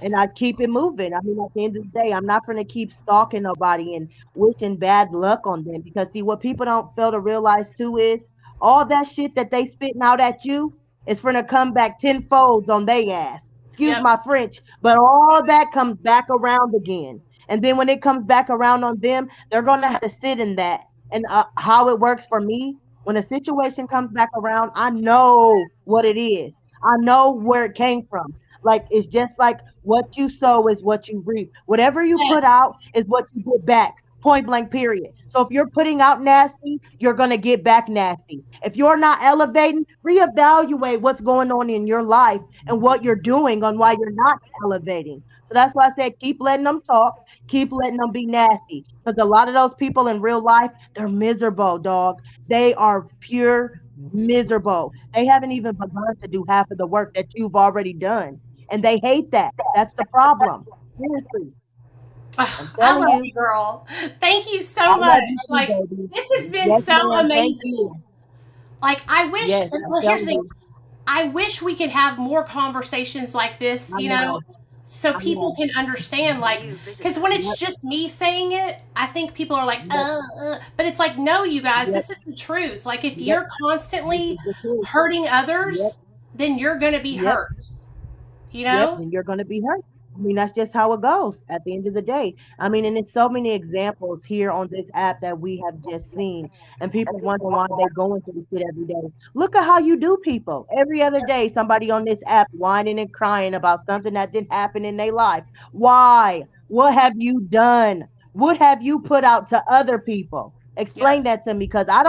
and I keep it moving. I mean, at the end of the day, I'm not gonna keep stalking nobody and wishing bad luck on them, because see, what people don't fail to realize too is all that shit that they spitting out at you is gonna come back tenfold on they ass. Excuse Yep. my French, but all that comes back around again. And then when it comes back around on them, they're gonna have to sit in that. And how it works for me, when a situation comes back around, I know what it is. I know where it came from. Like, it's just like what you sow is what you reap. Whatever you put Yes. out is what you get back. Point blank, period. So if you're putting out nasty, you're going to get back nasty. If you're not elevating, reevaluate what's going on in your life and what you're doing on why you're not elevating. So that's why I said keep letting them talk, keep letting them be nasty. Because a lot of those people in real life, they're miserable, dog. They are pure miserable. They haven't even begun to do half of the work that you've already done. and they hate that. That's the problem. Seriously, I'm I telling love you. you, girl. Thank you I so much. love you too, Like, baby. this has been Yes, so ma'am. Thank amazing. you. Like, I wish, Yes, I'm well, here's the telling thing. you. I wish we could have more conversations like this, I know. so I people know. can understand, like, New because visitor. when it's Yep. just me saying it, I think people are like, Yep. but it's like, no, you guys, Yep. this is the truth. Like, if Yep. you're This constantly is the truth. hurting Yep. others, then you're going to be Yep. hurt, you Yep, know? and you're going to be hurt. I mean, that's just how it goes at the end of the day. I mean, and it's so many examples here on this app that we have just seen, and people wonder why they going through shit every day. Look at how you do people. Every other day, somebody on this app whining and crying about something that didn't happen in their life. Why? What have you done? What have you put out to other people? Yeah. Explain that to me, because I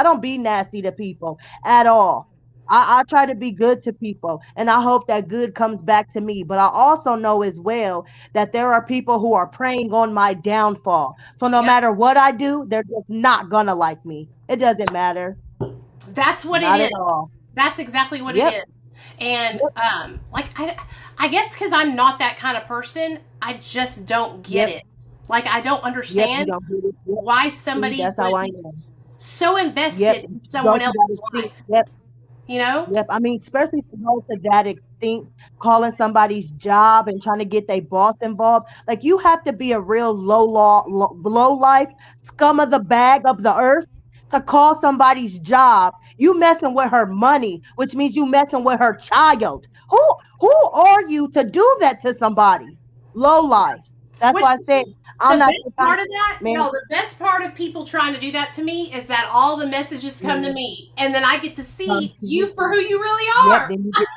don't be nasty to people at all. I try to be good to people, and I hope that good comes back to me. But I also know as well that there are people who are preying on my downfall. So no Yep. matter what I do, they're just not gonna like me. It doesn't matter. That's what it Not at is. all. That's exactly what it Yep. is. And Yep. like I guess because I'm not that kind of person, I just don't get Yep. it. Like I don't Yep. You understand don't get it. Yep. why See, somebody that's how would I be am. so Yep. invested in Go someone to that else's extent. life. Yep. You know? Yep. I mean, especially to go to that extent, calling somebody's job and trying to get their boss involved. Like you have to be a real low life scum of the bag of the earth to call somebody's job. You messing with her money, which means you messing with her child. Who are you to do that to somebody? Low lives. That's Which why I is said the I'm not the best kind, part of that, man. y'all, the best part of people trying to do that to me is that all the messages come to Man, me. And then I get to come see to you for you. who you really Yep. are. Then you get.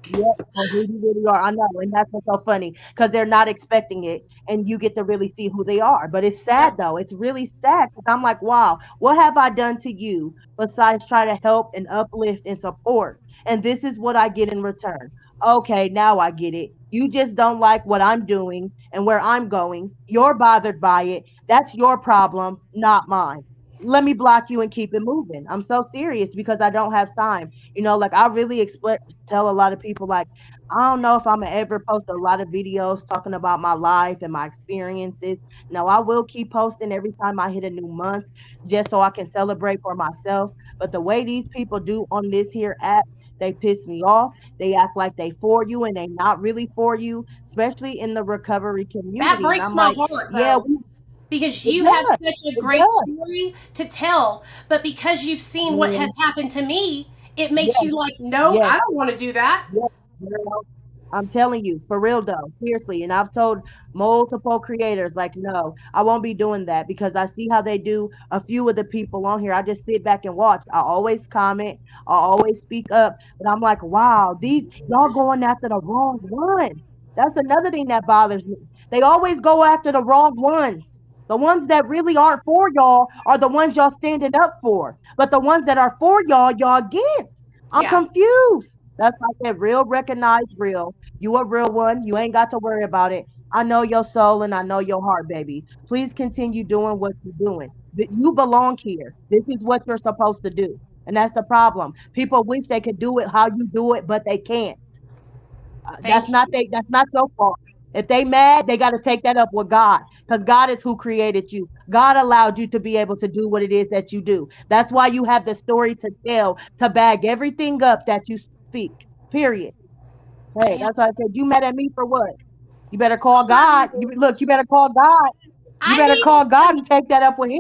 Yep, for who you really are. I know, and that's what's so funny because they're not expecting it, and you get to really see who they are. But it's sad Yep. though. It's really sad because I'm like, wow, what have I done to you besides try to help and uplift and support? And this is what I get in return. Okay, now I get it. You just don't like what I'm doing and where I'm going. You're bothered by it. That's your problem, not mine. Let me block you and keep it moving. I'm so serious because I don't have time. Like I really tell a lot of people like I don't know if I'm gonna ever post a lot of videos talking about my life and my experiences. Now I will keep posting every time I hit a new month just so I can celebrate for myself. But the way these people do on this here app, they piss me off. They act like they for you and they not really for you, especially in the recovery That community. And breaks I'm my like, heart yeah, though, because it you have does. such a It great does. story to tell, but because you've seen what has Man, happened to me, it makes yes, you like, no, yes. I don't want to do that. Yep, girl. I'm telling you, for real though, seriously. And I've told multiple creators, like, no, I won't be doing that because I see how they do a few of the people on here. I just sit back and watch. I always comment, I always speak up, but I'm like, wow, these New y'all visitor. going after the wrong ones. That's another thing that bothers me. They always go after the wrong ones. The ones that really aren't for y'all are the ones y'all standing up for. But the ones that are for y'all against. I'm Yeah, confused. That's like that real recognize real. You a real one. You ain't got to worry about it. I know your soul and I know your heart, baby. Please continue doing what you're doing. You belong here. This is what you're supposed to do. And that's the problem. People wish they could do it how you do it, but they can't. thank you. That's not your fault. If they mad, they got to take that up with God because God is who created you. God allowed you to be able to do what it is that you do. That's why you have the story to tell to bag everything up that you speak. Period. Hey, Damn, that's why I said you mad at me for what? You better call I love God. you. You better call God. You I better needed call God some. and take that up with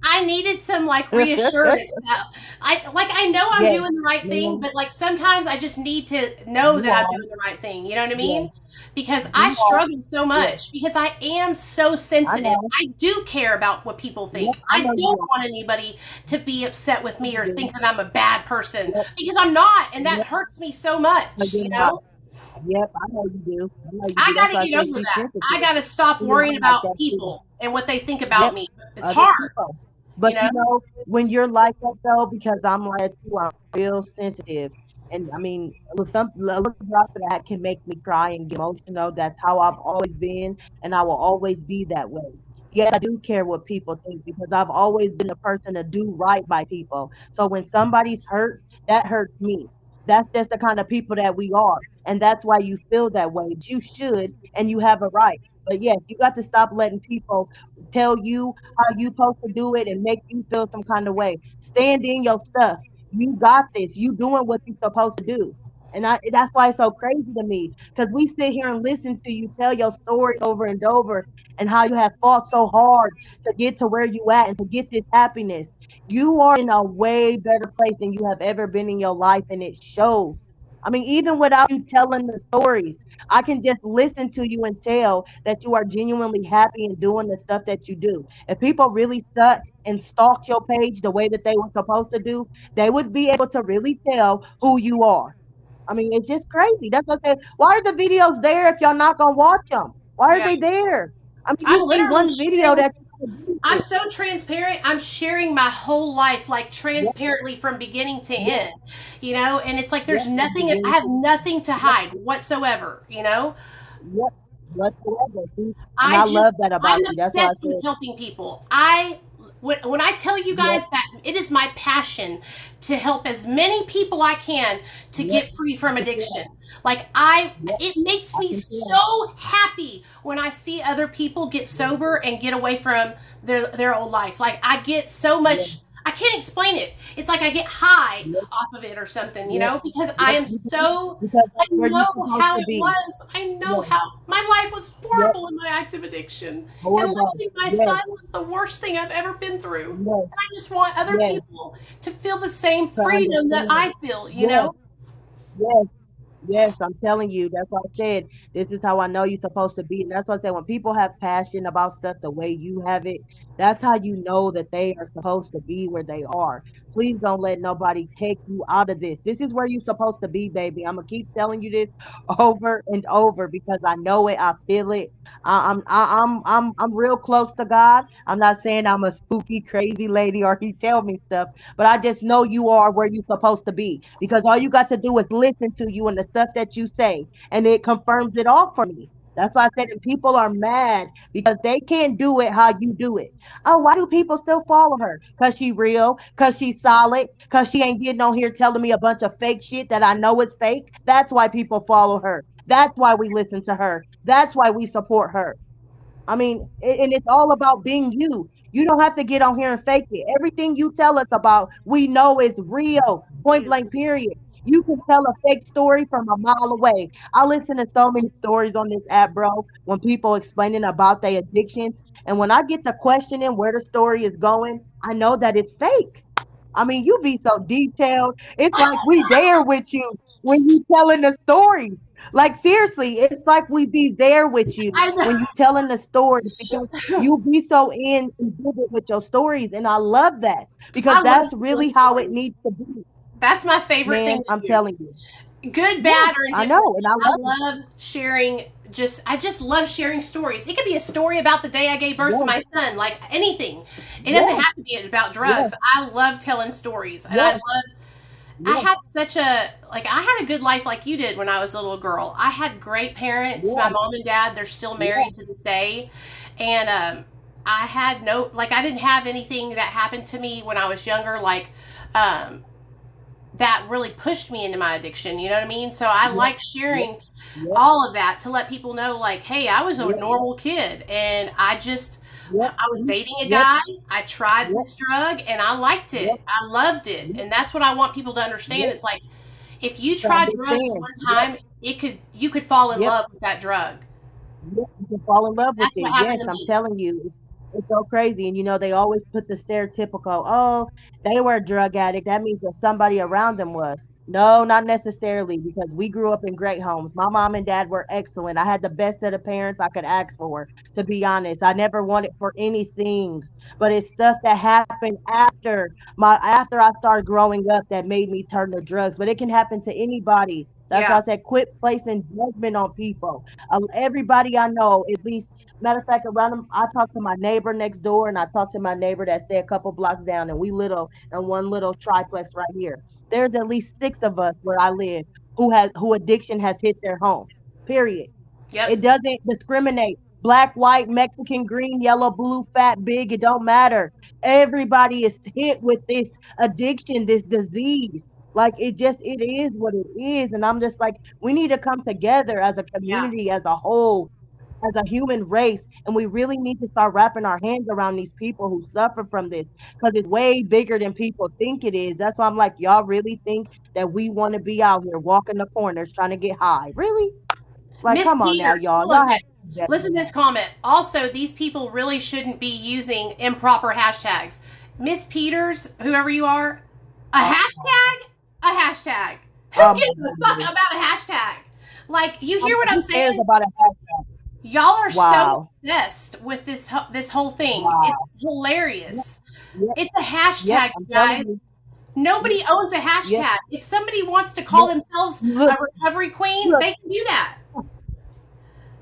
I needed some like him. reassurance that I know I'm Yes, doing the right thing, man, but like sometimes I just need to know you that I'm are. doing the right thing. You know what I Yes, mean? Because I you are. struggle so Yes, much because I am so I sensitive. know. I do care about what people Yep, think. I I know don't you are. want anybody to be upset with me You or do. think that I'm a bad person Yep, because I'm not, and that yep, hurts me so but much, you're you not. know? Yep, I know you do. I know you I do. got That's to why I get said over she's that. I sensitive. got to stop See, and worrying I'm like about that too. people and what they think about Yep, me. It's other hard, people. you But know? when you're like that though, because I'm like you, I'm real sensitive. And I mean, with some a little drop of that can make me cry and get emotional. That's how I've always been, and I will always be that way. Yes, I do care what people think because I've always been the person to do right by people. So when somebody's hurt, that hurts me. That's just the kind of people that we are. And that's why you feel that way. You should, and you have a right. But yes, you got to stop letting people tell you how you supposed to do it and make you feel some kind of way. Stand in your stuff. You got this. You doing what you're supposed to do. And that's why it's so crazy to me. Because we sit here and listen to you tell your story over and over and how you have fought so hard to get to where you at and to get this happiness. You are in a way better place than you have ever been in your life, and it shows. I mean, even without you telling the stories, I can just listen to you and tell that you are genuinely happy and doing the stuff that you do. If people really sat and stalked your page the way that they were supposed to do, they would be able to really tell who you are. I mean, it's just crazy. That's what I said. Why are the videos there if y'all not gonna watch them? Why are Yeah. they there? I mean, I'm you made literally one video sharing. that you I'm so transparent. I'm sharing my whole life like yeah, transparently from beginning to yeah, end, and it's like yeah, there's from nothing, I beginning have to nothing to yeah, hide whatsoever. yeah, whatsoever. See? And I I just, love that I'm about you. That's why I obsessed with said, helping people. When I tell you yeah, guys that it is my passion to help as many people I can to yeah, get free I from can tell. addiction. Yeah, It makes I me can tell. so happy when I see other people get Yeah, sober and get away from their old life. Like I get so yeah, much. I can't explain it. It's like I get high yeah, off of it or something, yeah, because I yeah, am so, because I that's where you're know supposed how to it be. was. I know Yeah, how my life was yeah, horrible in my active addiction. And horrible. losing my Yes, son was the worst thing I've ever been through. yes, And I just want other yes, people to feel the same to freedom that understand. I feel. Yes, yes. Yes, I'm telling you. That's why I said this is how I know you're supposed to be. And that's why I say when people have passion about stuff the way you have it, that's how you know that they are supposed to be where they are. Please don't let nobody take you out of this. This is where you're supposed to be, baby. I'm gonna keep telling you this over and over because I know it. I feel it. I'm real close to God. I'm not saying I'm a spooky, crazy lady or he tell me stuff, but I just know you are where you're supposed to be because all you got to do is listen to you and the stuff that you say, and it confirms it all for me. That's why I said that people are mad because they can't do it how you do it. Oh, why do people still follow her? Because she real, because she's solid, because she ain't getting on here telling me a bunch of fake shit that I know is fake. That's why people follow her. That's why we listen to her. That's why we support her. I mean, and it's all about being you. You don't have to get on here and fake it. Everything you tell us about, we know is real. Point New blank, period. You can tell a fake story from a mile away. I listen to so many stories on this app, bro, when people explaining about their addictions. And when I get to questioning where the story is going, I know that it's fake. I mean, you be so detailed. It's like we there with you when you telling the stories. Like seriously, it's like we be there with you I know. when you telling the stories because you be so in and vivid with your stories, and I love that because I love that's telling really how it stories. needs to be, That's my favorite thing man. to I'm do. telling you. Good, Yeah, bad, or I indifferent. know, and I I love it. love sharing. I just love sharing stories. It could be a story about the day I gave birth to Yes, my son, like anything. It doesn't yes, have to be about drugs. yes, I love telling stories, and yes, I yes, had I had a good life like you did when I was a little girl. I had great parents. My yes, mom and dad, they're still yes, married to this day, and I had no, like, I didn't have anything that happened to me when I was younger, like um, that really pushed me into my addiction. You know what I mean? So I yes, like yes, sharing yes, all of that to let people know, like, hey, I was a yes, normal kid, and yes, I was dating a yes, guy. I tried yes, this drug, and I liked yes, it. I loved it, yes, and that's what I want people to understand. yes, It's like if you to tried drugs understand. one Yep, time, you could fall in yep. love with that drug. Yes, you can fall in love with That's what it. happened Yes, to I'm me. telling you, it's so crazy. And they always put the stereotypical, oh, they were a drug addict. That means that somebody around them was. No, not necessarily, because we grew up in great homes. My mom and dad were excellent. I had the best set of parents I could ask for, to be honest. I never wanted for anything. But it's stuff that happened after I started growing up that made me turn to drugs. But it can happen to anybody. That's why Yeah. I said quit placing judgment on people. Everybody I know, at least, matter of fact, around them, I talk to my neighbor next door, and I talk to my neighbor that stay a couple blocks down, and we little in one little triplex right here. There's at least six of us where I live who addiction has hit their home. Period. Yep. It doesn't discriminate. Black, white, Mexican, green, yellow, blue, fat, big, it don't matter. Everybody is hit with this addiction, this disease. Like it is what it is. And I'm just like, we need to come together as a Yeah. community, as a whole, as a human race. And we really need to start wrapping our hands around these people who suffer from this, because it's way bigger than people think it is. That's why I'm like, y'all really think that we want to be out here walking the corners trying to get high? Really? Like, Miss come on now, Peters, y'all. hold on a Y'all have sec. to do better Listen than to that. this comment. Also, these people really shouldn't be using improper hashtags. Miss Peters, whoever you are, a Oh, hashtag? A hashtag. Who oh gives my a fuck goodness. about a hashtag? Like, you I hear mean, what I'm who cares saying? about a hashtag? Y'all are so Wow. obsessed with this whole thing. It's Wow. Yep. hilarious. Yep. It's a Yep. hashtag, I'm guys. telling you. Yep. Nobody owns a Yep. hashtag. If somebody wants to call Yep. themselves a Look, recovery queen, look, they can do that.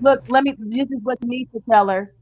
look, this is what you need to tell her.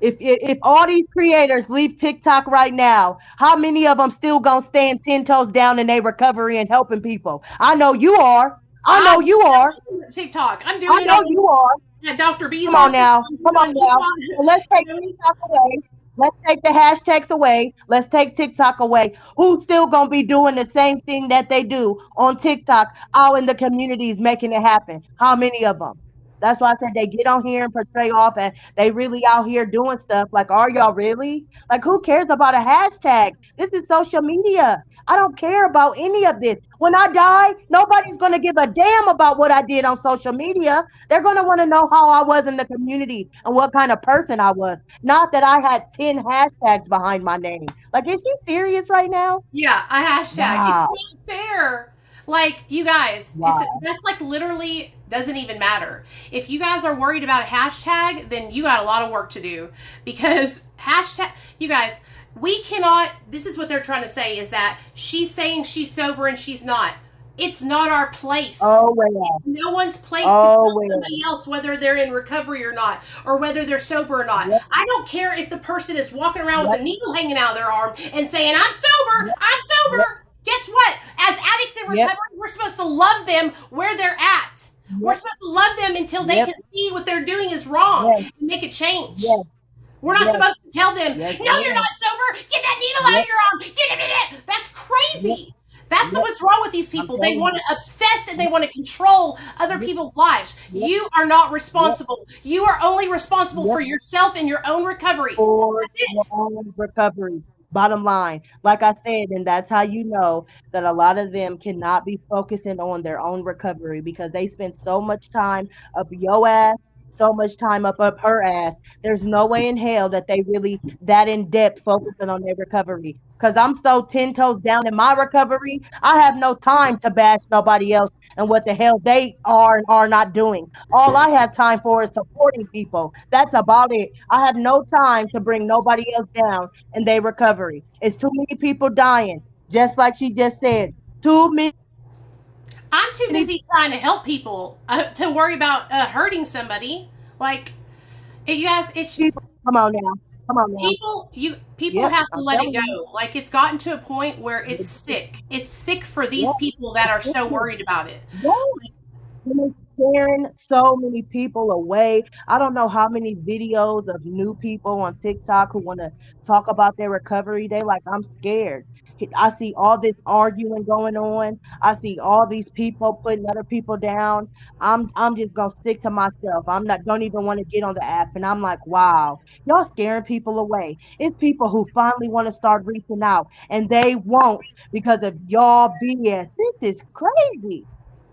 If all these creators leave TikTok right now, how many of them still gonna stand 10 toes down in their recovery and helping people? I know you are. I I'm know you are. doing it on TikTok. I'm I doing it know on you are. Dr. B's Come on office. now. I'm doing Come it on on now. TikTok. So let's You take know what I mean? TikTok away. Let's take the hashtags away. Let's take TikTok away. Who's still gonna be doing the same thing that they do on TikTok out in the communities making it happen? How many of them? That's why I said they get on here and portray off and they really out here doing stuff. Like, are y'all really? Like, who cares about a hashtag? This is social media. I don't care about any of this. When I die, nobody's gonna give a damn about what I did on social media. They're going to want to know how I was in the community and what kind of person I was. Not that I had 10 hashtags behind my name. Like, is she serious right now? Yeah, a hashtag. It's Wow. not fair. Like, you guys, Wow. that's like literally doesn't even matter. If you guys are worried about a hashtag, then you got a lot of work to do because hashtag, you guys, we cannot, this is what they're trying to say is that she's saying she's sober and she's not. It's not our place. Oh, well. It's no one's place to Oh, tell well. somebody else whether they're in recovery or not, or whether they're sober or not. Yep. I don't care if the person is walking around with Yep. a needle hanging out of their arm and saying, I'm sober, Yep. I'm Yep. sober. Guess what? As addicts in Yep. recovery, we're supposed to love them where they're at. We're Yep. supposed to love them until they Yep. can see what they're doing is wrong Yes. and make a change. Yes. We're not Yes. supposed to tell them, Yes, no, you're ma'am. not sober. Get that needle out Yep. of your arm. That's Yep. crazy. That's Yep. what's wrong with these I'm people. They telling want you. to obsess and they want to control other Yep. people's lives. Yep. You are not Yep. responsible. You are only responsible Yep. for yourself and your own recovery. For That's your it. own recovery. Bottom line, like I said, and that's how you know that a lot of them cannot be focusing on their own recovery because they spend so much time up your ass, so much time up her ass. There's no way in hell that they really that in depth focusing on their recovery. Because I'm so 10 toes down in my recovery, I have no time to bash nobody else and what the hell they are and are not doing. All I have time for is supporting people. That's about it. I have no time to bring nobody else down in their recovery. It's too many people dying, just like she just said. Too many I'm too busy trying to help people to worry about hurting somebody. Like, you guys, it's people. Come on now. Come on now. people Yep, have to I'm let it telling you. go. Like, it's gotten to a point where it's It's, sick. It's sick for these yep, people that are it's so sick. worried about it. Yeah. And it's scaring so many people away. I don't know how many videos of new people on TikTok who want to talk about their recovery. They like, I'm scared. I see all this arguing going on. I see all these people putting other people down. I'm just gonna stick to myself. I'm not don't even want to get on the app. And I'm like, wow, y'all scaring people away. It's people who finally want to start reaching out and they won't because of y'all BS. This is crazy.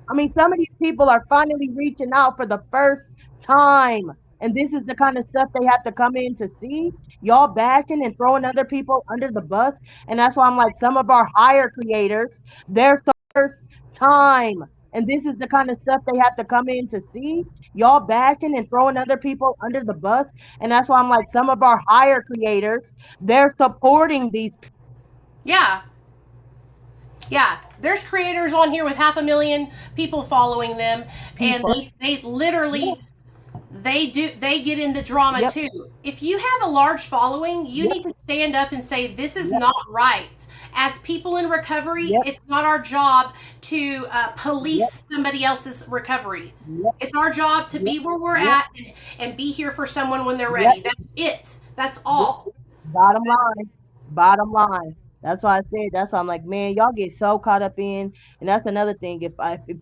I mean, some of these people are finally reaching out for the first time. And this is the kind of stuff they have to come in to see. Y'all bashing and throwing other people under the bus. And that's why I'm like, some of our higher creators, their first time. And this is the kind of stuff they have to come in to see. Y'all bashing and throwing other people under the bus. And that's why I'm like, some of our higher creators, they're supporting these Yeah. Yeah, there's creators on here with 500,000 people following them, and people. they Yep, literally they get in the drama yep, too. If you have a large following, you yep, need to stand up and say this is yep, not right. As people in recovery, yep, it's not our job to yep, police somebody else's recovery. yep, It's our job to yep, be where we're yep, at and be here for someone when they're yep, ready. That's it. That's yep. all. Bottom line. Bottom line. That's why I said. That's why I'm like, man, y'all get so caught up in, and that's another thing. If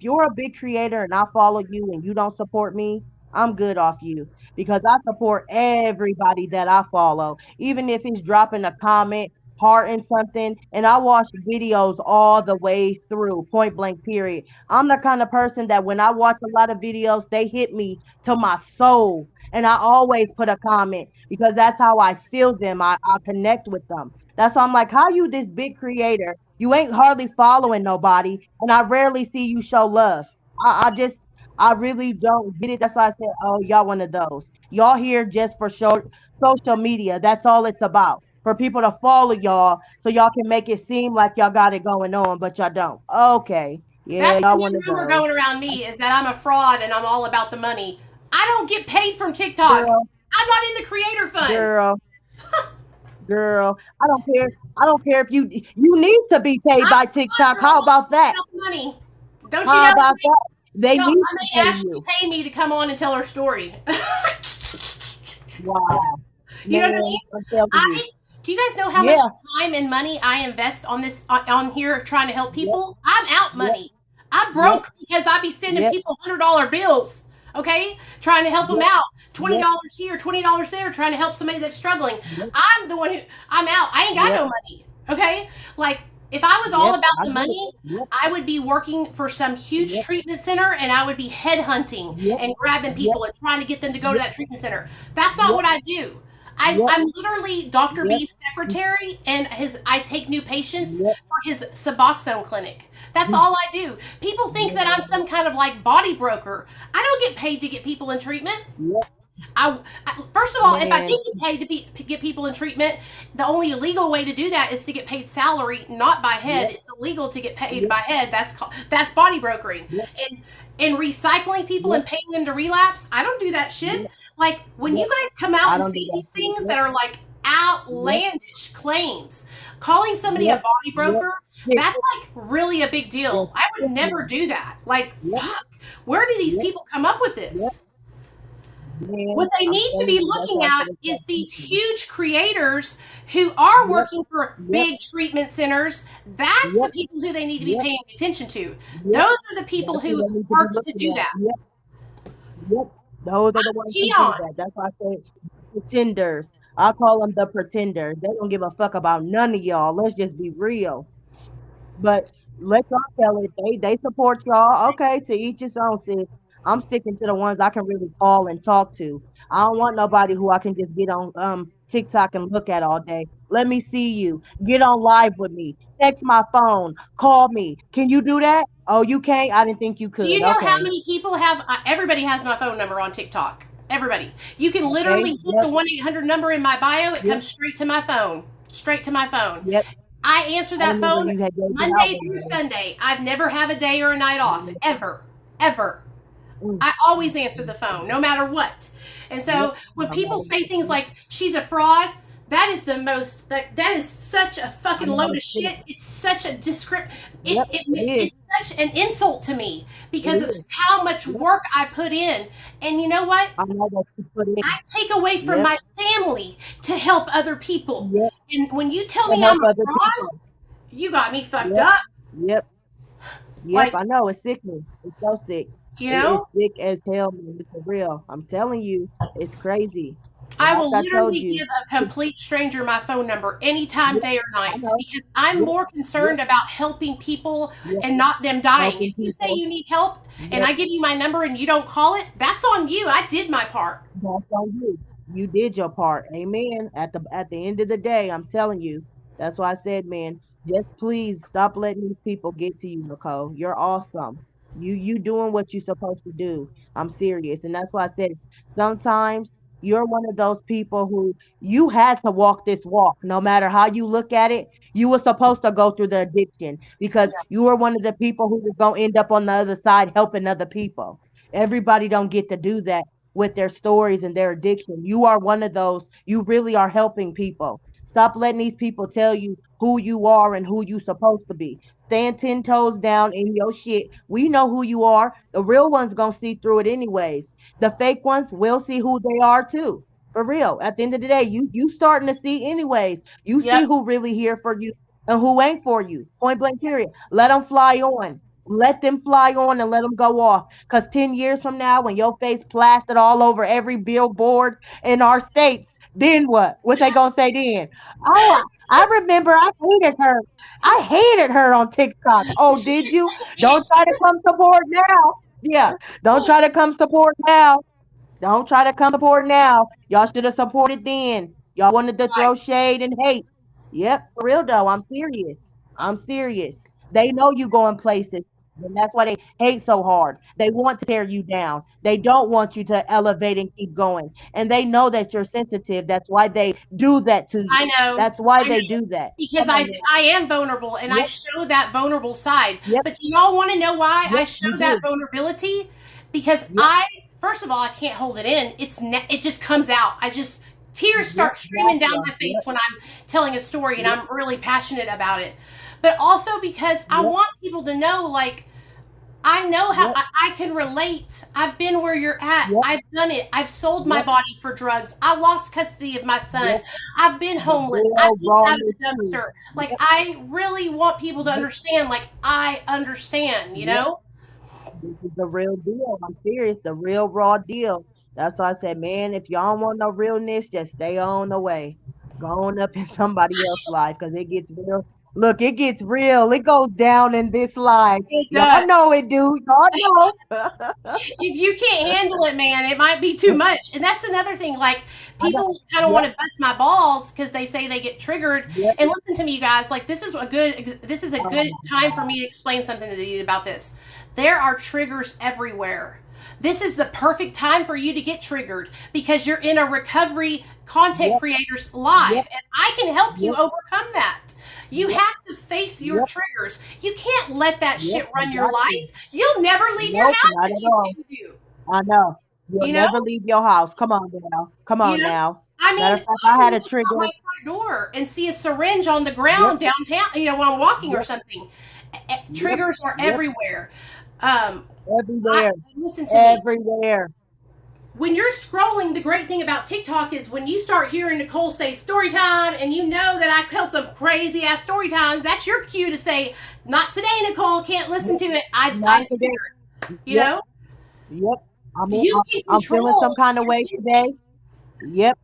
you're a big creator and I follow you and you don't support me, I'm good off you because I support everybody that I follow, even if it's dropping a comment, heart and something, and I watch videos all the way through, point blank, period. I'm the kind of person that when I watch a lot of videos, they hit me to my soul. And I always put a comment because that's how I feel them. I connect with them. That's why I'm like, how you this big creator? You ain't hardly following nobody, and I rarely see you show love. I really don't get it. That's why I said, oh, y'all one of those. Y'all here just for social media. That's all it's about. For people to follow y'all so y'all can make it seem like y'all got it going on, but y'all don't. Okay. Yeah, That's the y'all one new of rumor those. going around me is that I'm a fraud and I'm all about the money. I don't get paid from TikTok. Girl, I'm not in the creator fund. girl, girl. I don't care. I don't care if you need to be paid I'm by a TikTok. girl How all about that? about the money. Don't you How know? about that? They Yo, need I to may pay actually you. pay me to come on and tell her story. Wow. You know what I Man, mean? I'm telling you. Do you guys know how much Yeah, time and money I invest on this on here trying to help yep, people? I'm out yep, money. I'm yep, broke because I be sending yep, people $100 bills. Okay, trying to help them yep, out. yep, $20 here, $20 there, trying to help somebody that's struggling. yep, I'm the one who I'm out. I ain't got yep, no money. Okay, like if I was all yep. about I the get it. money, Yep, I would be working for some huge yep, treatment center and I would be headhunting yep, and grabbing yep, people and trying to get them to go to yep, that treatment center. That's not yep, what I do. yep, I'm literally Dr. yep, B's secretary, and I take new patients yep, for his Suboxone clinic. That's all I do. People think that I'm some kind of like body broker. I don't get paid to get people in treatment. yep. First of all, if I Man, did get paid to get people in treatment, the only legal way to do that is to get paid salary, not by head. yep, It's illegal to get paid yep, by head. That's body brokering. yep, And recycling people yep, and paying them to relapse, I don't do that shit. yep, Like when you yep. guys come out I and don't say do that these shit. things that Yep, are like yep, outlandish claims, calling somebody a yep, body yep. broker, Sick. that's like really a big Yes, deal. I would never sickening. do that. Like, Yep, fuck. Where do these yep, people come up with yep. this? What Man, they I'm need to telling be you, that's looking why I at said it's is so these sickening. huge creators who are Yep, working for yep, big treatment centers. That's the yep, people who they need to be yep, paying attention to. yep. Those are the people That's who who they need to be work to looking do at. that. Yep, yep. Those are the ones who do Peon. that. That's why I say pretenders. I call them the pretenders. They don't give a fuck about none of y'all. Let's just be real. But let y'all tell it. They support y'all. Okay, to each his own, sis. I'm sticking to the ones I can really call and talk to. I don't want nobody who I can just get on TikTok and look at all day. Let me see you. Get on live with me. Text my phone. Call me. Can you do that? Oh, you can't? I didn't think you Do you could. know how Okay. many people have? Everybody has my phone number on TikTok. Everybody. You can Okay. literally hit the Yep. 1-800 number in my bio. It Yep. comes straight to my phone. Straight to my phone. Yep. I answer I that remember phone you had gave it out Monday one through day. Sunday. I've never have a day or a night off. Mm, Ever. Ever. mm, I always answer the phone, no matter what. And yep. so when No people matter say what. things Yep. like she's a fraud, that is the most that is such a I fucking know load of it's sick. shit. It's such a Yep. It is. it's such an insult to me It because of is. how much Yep. work I put in. And you know what? I know that you put I in. take away from Yep. my family to help other people. Yep. And when you tell To me I'm help a other fraud, people. you got me fucked Yep. up. Yep. Yep. Like, I know it's sickening. It's so sick. you It's know? sick as hell, man. It's for real. I'm telling you, it's crazy. And I like will I told literally you, give a complete stranger my phone number anytime, yep. day or I night, know. because I'm Yep. more Yep. concerned about helping people Yep. and not them dying. If Helping you say people. you need help and Yep. I give you my number and you don't call it, that's on you. I did my part. That's on you. You did your part. Amen. At the end of the day, I'm telling you. That's why I said, man, just please stop letting these people get to you, Nicole. You're awesome. You doing what you're supposed to do. I'm serious. And that's why I said sometimes you're one of those people who you had to walk this walk. No matter how you look at it, you were supposed to go through the addiction because you were one of the people who was gonna end up on the other side helping other people. Everybody don't get to do that with their stories and their addiction. You are one of those. You really are helping people. Stop letting these people tell you who you are and who you supposed to be. Stand 10 toes down in your shit. We know who you are. The real ones gonna see through it anyways. The fake ones will see who they are too. For real. At the end of the day, you starting to see anyways. You see Yep. who really here for you. and who ain't for you. Point blank, period. Let them fly on. Let them fly on and let them go off. Because 10 years from now, when your face plastered all over every billboard in our states, then what? What they gonna say then? Oh, I remember I hated her. I hated her on TikTok. Oh, did you? Don't try to come support now. Yeah, don't try to come support now. Don't try to come support now. Y'all should have supported then. Y'all wanted to Right. throw shade and hate. Yep, for real though. I'm serious. I'm serious. They know you going places. And that's why they hate so hard. They want to tear you down. They don't want you to elevate and keep going. And they know that you're sensitive. That's why they do that to I you. know. That's why I they know. do that. Because Come on now. I am vulnerable and I Yep, show that vulnerable side. yep, But do y'all want to know why I yep, you show that do. vulnerability? Because Yep, first of all, I can't hold it in. It just comes out. I just tears yep, start streaming down gotcha. my face Yep, when I'm telling a story and yep, I'm really passionate about it. But also because I yep, want people to know, like, I know how yep, I can relate. I've been where you're at. yep, I've done it. I've sold my yep, body for drugs. I lost custody of my son. yep. I've been The homeless. I've real eaten out of rawness the too. dumpster. Like, Yep, I really want people to yep, understand, like, I understand, you yep. know? This is the real deal. I'm serious. The real raw deal. That's why I said, man, if y'all don't want no realness, just stay on the way. Go on up in somebody else's life because it gets real. Look, it gets real. It goes down in this life. It Y'all does. know it, do. Y'all know. If you can't handle it, man, it might be too much. And that's another thing. Like, I know. people kind of want Yep, to bust my balls because they say they get triggered. yep. And listen to me, you guys. Like, this is a Oh good my time for God. me to explain something to you about this. There are triggers everywhere. This is the perfect time for you to get triggered because you're in a recovery content Yep, creators live, yep, and I can help you yep, overcome that. You yep, have to face your yep, triggers. You can't let that yep. shit You run your got to. life. You'll never leave your Nope, house not if at you all. continue. I know. You'll You know? never leave your house. Come on now. Come You on know? now. I Matter mean, of fact, I I can had a walk out my trigger. front door and see a syringe on the Yep, ground downtown, when I'm walking or yep, something. yep, Triggers are yep. everywhere. Um, Everywhere. Listen to me. Everywhere. When you're scrolling, the great thing about TikTok is when you start hearing Nicole say story time and you know that I tell some crazy ass story times, that's your cue to say, not today, Nicole, can't listen Yep. to it. Not I'm today. triggered. You Yep. know? Yep. You can I'm feeling some control kind of your way today. thinking. Yep.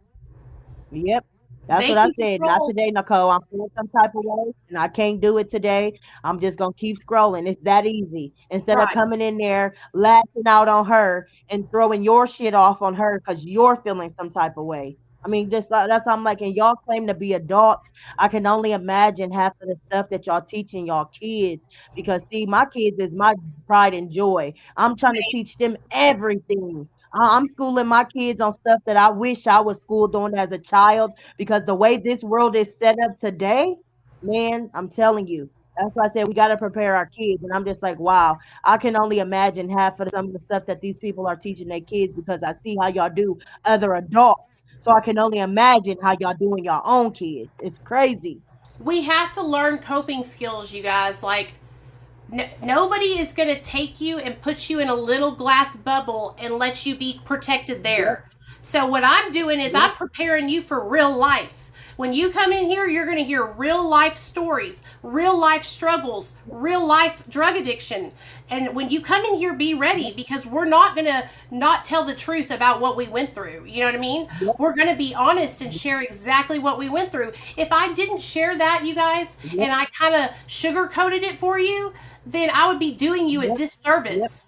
Yep. That's They what I can said. Not control. today, Nicole. I'm feeling some type of way and I can't do it today. I'm just gonna keep scrolling. It's that easy. Instead of Right. coming in there, lashing out on her and throwing your shit off on her because you're feeling some type of way. I mean, just that's how I'm like, and y'all claim to be adults. I can only imagine half of the stuff that y'all teaching y'all kids. Because see, my kids is my pride and joy. I'm trying to teach them everything. I'm schooling my kids on stuff that I wish I was schooled on as a child because the way this world is set up today, man, I'm telling you, that's why I said we got to prepare our kids. And I'm just like, wow, I can only imagine half of some of the stuff that these people are teaching their kids because I see how y'all do other adults. So I can only imagine how y'all doing your own kids. It's crazy. We have to learn coping skills, you guys. Like, nobody is going to take you and put you in a little glass bubble and let you be protected Yep, there. So, what I'm doing is yep, I'm preparing you for real life. When you come in here, you're going to hear real life stories, real life struggles, real life drug addiction. And when you come in here, be ready yep, because we're not going to not tell the truth about what we went through. You know what I mean? yep, We're going to be honest and share exactly what we went through. If I didn't share that, you guys, yep, and I kind of sugarcoated it for you, then I would be doing you a yep, yep. disservice.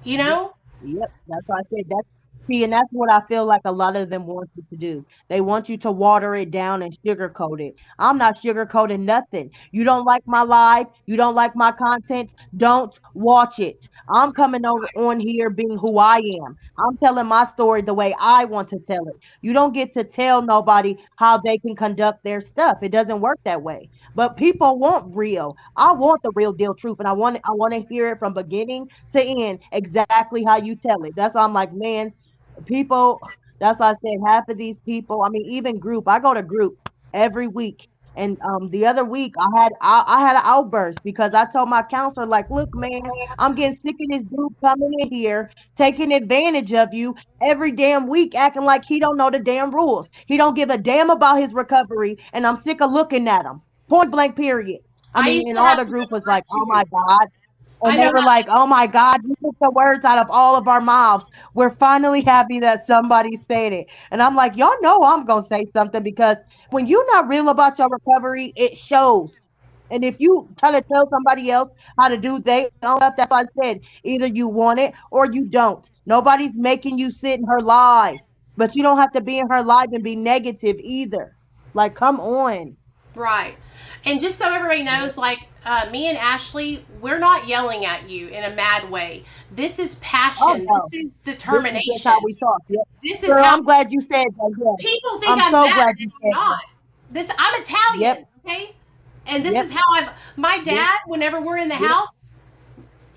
You Yep. know? Yep. That's why I said that's see, and that's what I feel like a lot of them want you to do. They want you to water it down and sugarcoat it. I'm not sugarcoating nothing. You don't like my live, you don't like my content, don't watch it. I'm coming over on here being who I am. I'm telling my story the way I want to tell it. You don't get to tell nobody how they can conduct their stuff. It doesn't work that way. But people want real. I want the real deal truth, and I want to hear it from beginning to end exactly how you tell it. That's why I'm like, man, people. That's why I said half of these people. I mean, even group. I go to group every week, and the other week I had an outburst because I told my counselor like, look, man, I'm getting sick of this dude coming in here taking advantage of you every damn week, acting like he don't know the damn rules. He don't give a damn about his recovery, and I'm sick of looking at him. Point blank, period. I I mean, used and to all have the to group go to was work like, oh too. my God. I And they know were how. like, oh my God, you took the words out of all of our mouths. We're finally happy that somebody said it. And I'm like, y'all know I'm going to say something because when you're not real about your recovery, it shows. And if you try to tell somebody else how to do their own stuff, that's why I said either you want it or you don't. Nobody's making you sit in her live, but you don't have to be in her live and be negative either. Like, come on. Right. And just so everybody knows, like me and Ashley, we're not yelling at you in a mad way. This is Oh passion. no, This is this is just how determination. we talk. Yep. This is Girl, how I'm glad you said that. Yes. people think I'm I'm so mad glad and you I'm said that. not. This I'm Yep. Italian, okay? And this is Yep. how I've my Yep. dad, whenever we're in the Yep. house,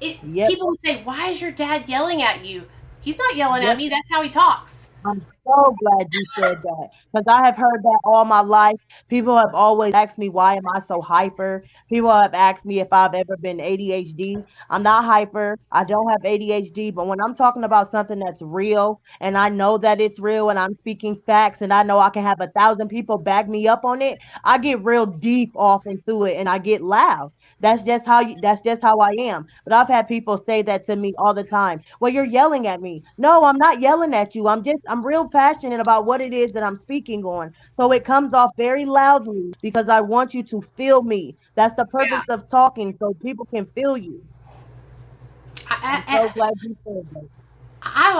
Yep. people would say, "Why is your dad yelling at you?" He's not yelling at Yep. me. That's how he talks. I'm so glad you said that because I have heard that all my life. People have always asked me, why am I so hyper? People have asked me if I've ever been ADHD. I'm not hyper. I don't have ADHD. But when I'm talking about something that's real and I know that it's real and I'm speaking facts and I know I can have 1,000 people back me up on it, I get real deep off into it and I get loud. That's just how I am. But I've had people say that to me all the time. Well, you're yelling at me. No, I'm not yelling at you. I'm real passionate about what it is that I'm speaking on. So it comes off very loudly because I want you to feel me. That's the Yeah. purpose of talking so people can feel you. I'm so glad you said that. I've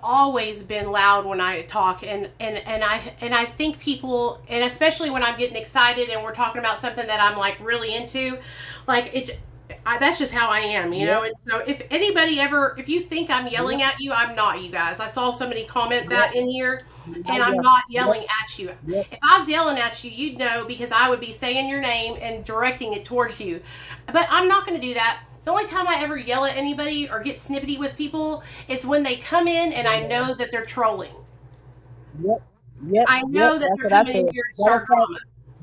always been loud when I talk, and I think people, and especially when I'm getting excited and we're talking about something that I'm like really into, like that's just how I am, you know. Yep. And so if you think I'm Yep. yelling at you, I'm not, you guys. I saw somebody comment Yep. that in here, Not and I'm yet. not Yep. yelling at you. Yep. If I was yelling at you, you'd know because I would be saying your name and directing it towards you. But I'm not going to do that. The only time I ever yell at anybody or get snippety with people is when they come in and I know that they're trolling. Yep. Yep. I Yep. know that That's they're what I coming in said. here to Matter of start fact, drama.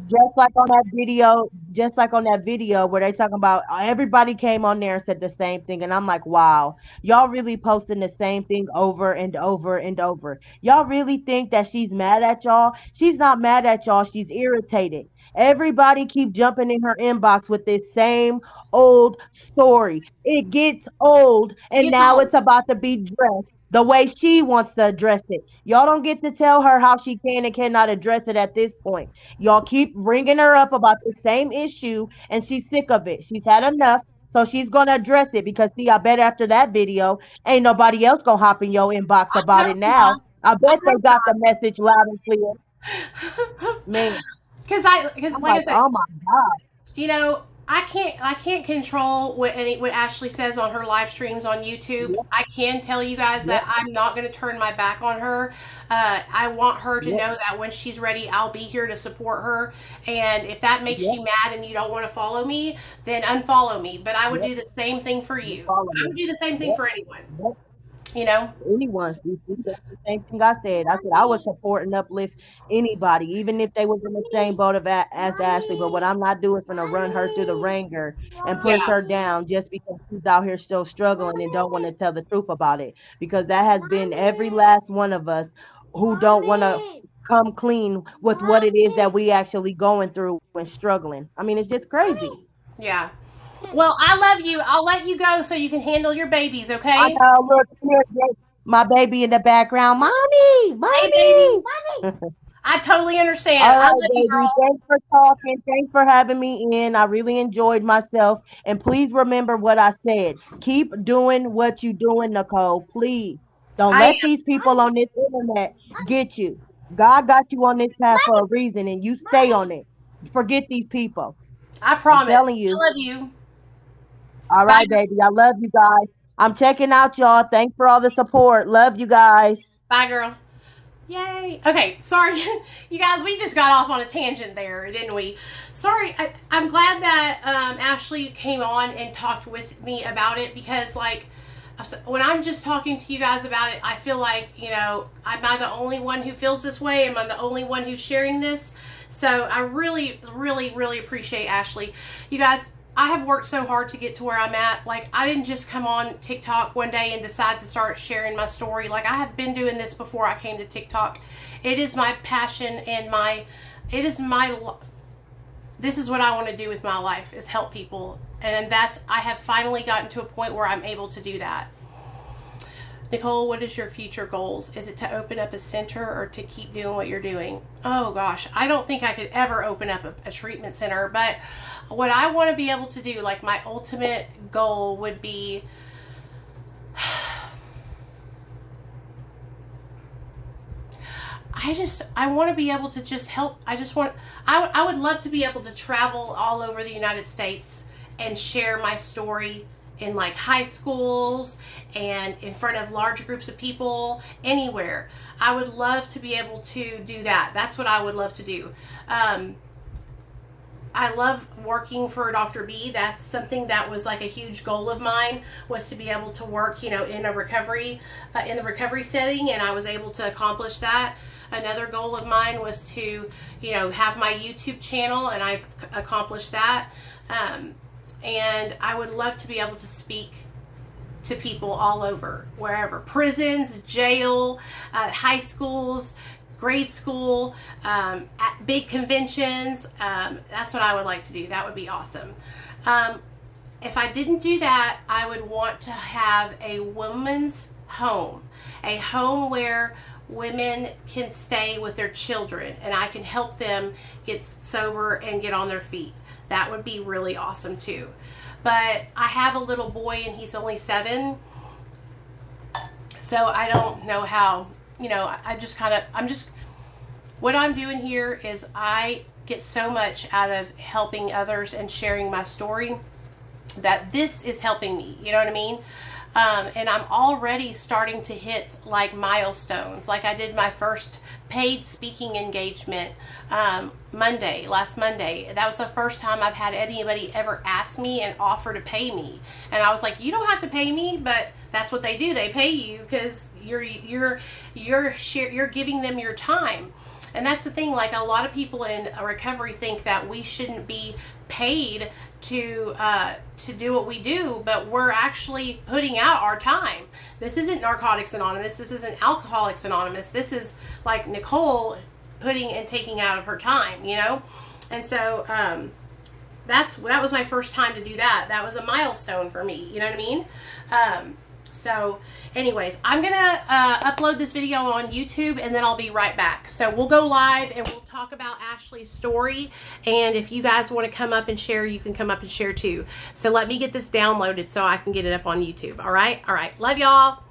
just like on that video where they talking about everybody came on there and said the same thing, and I'm like, wow, y'all really posting the same thing over and over and over. Y'all really think that she's mad at y'all? She's not mad at y'all. She's irritated. Everybody keep jumping in her inbox with this same old story. It gets old, It and gets now old. it's about to be dressed the way she wants to address it. Y'all don't get to tell her how she can and cannot address it at this point. Y'all keep bringing her up about the same issue, and she's sick of it. She's had enough, so she's gonna address it because see, I bet after that video, ain't nobody else gonna hop in your inbox I about it hope now. not. I I bet they hope got the message loud and clear. not. Man, Because I'm like I like, said, oh my God. you know, I can't control what Ashley says on her live streams on YouTube. Yep, I can tell you guys yep, that I'm not going to turn my back on her. I want her to yep, know that when she's ready, I'll be here to support her. And if that makes yep, you mad and you don't want to follow me, then unfollow me. But I would yep. do the same thing for You you. follow I me. would do the same thing Yep, for anyone. yep. You know. Anyone. That's the same thing I said. I said I would support and uplift anybody, even if they was in the same boat as Ashley. But what I'm not doing is gonna run her through the ringer and push Yeah. her down just because she's out here still struggling and don't want to tell the truth about it. Because that has been every last one of us who don't want to come clean with what it is that we actually going through and struggling. I mean, it's just crazy. Yeah. Well, I love you. I'll let you go so you can handle your babies. I Okay. know. Look, here's my baby in the background. Mommy, Hey, baby. mommy. I totally understand. All I right, love you, baby. girl. Thanks for talking. Thanks for having me in. I really enjoyed myself. And please remember what I said. Keep doing what you're doing, Nicole. Please. Don't I let these people on this internet get you. God got you on this path for a reason, and you stay on it. Forget these people. I I'm promise. telling you. I love you. All Bye. right, baby. I love you guys. I'm checking out y'all. Thanks for all the support. Love you guys. Bye, girl. Yay. Okay, sorry. You guys, we just got off on a tangent there, didn't we? Sorry. I'm glad that Ashley came on and talked with me about it because, like, when I'm just talking to you guys about it, I feel like, you know, am I the only one who feels this way? Am I the only one who's sharing this? So I really, really, really appreciate Ashley. You guys, I have worked so hard to get to where I'm at. Like, I didn't just come on TikTok one day and decide to start sharing my story. Like, I have been doing this before I came to TikTok. It is my passion and it is my this is what I want to do with my life, is help people. And I have finally gotten to a point where I'm able to do that. Nicole, what is your future goals? Is it to open up a center or to keep doing what you're doing? Oh gosh, I don't think I could ever open up a treatment center, but what I want to be able to do, like my ultimate goal would be, I want to be able to just help. I would love to be able to travel all over the United States and share my story in like high schools and in front of large groups of people, anywhere. I would love to be able to do that. That's what I would love to do. I love working for Dr. B. That's something that was like a huge goal of mine, was to be able to work, in the recovery setting, and I was able to accomplish that. Another goal of mine was to, have my YouTube channel, and I've accomplished that. And I would love to be able to speak to people all over, wherever, prisons, jail, high schools, grade school, at big conventions. That's what I would like to do. That would be awesome. If I didn't do that, I would want to have a woman's home, a home where women can stay with their children and I can help them get sober and get on their feet. That would be really awesome too. But I have a little boy and he's only 7, so I don't know how, what I'm doing here is I get so much out of helping others and sharing my story that this is helping me, you know what I mean? And I'm already starting to hit like milestones. Like I did my first paid speaking engagement last Monday. That was the first time I've had anybody ever ask me and offer to pay me. And I was like, you don't have to pay me, but that's what they do. They pay you because you're giving them your time. And that's the thing, like a lot of people in recovery think that we shouldn't be paid to do what we do, but we're actually putting out our time. This isn't Narcotics Anonymous. This isn't Alcoholics Anonymous. This is like Nicole putting and taking out of her time, And so that was my first time to do that. That was a milestone for me, you know what I mean? So anyways, I'm going to upload this video on YouTube and then I'll be right back. So we'll go live and we'll talk about Ashley's story. And if you guys want to come up and share, you can come up and share too. So let me get this downloaded so I can get it up on YouTube. All right. Love y'all.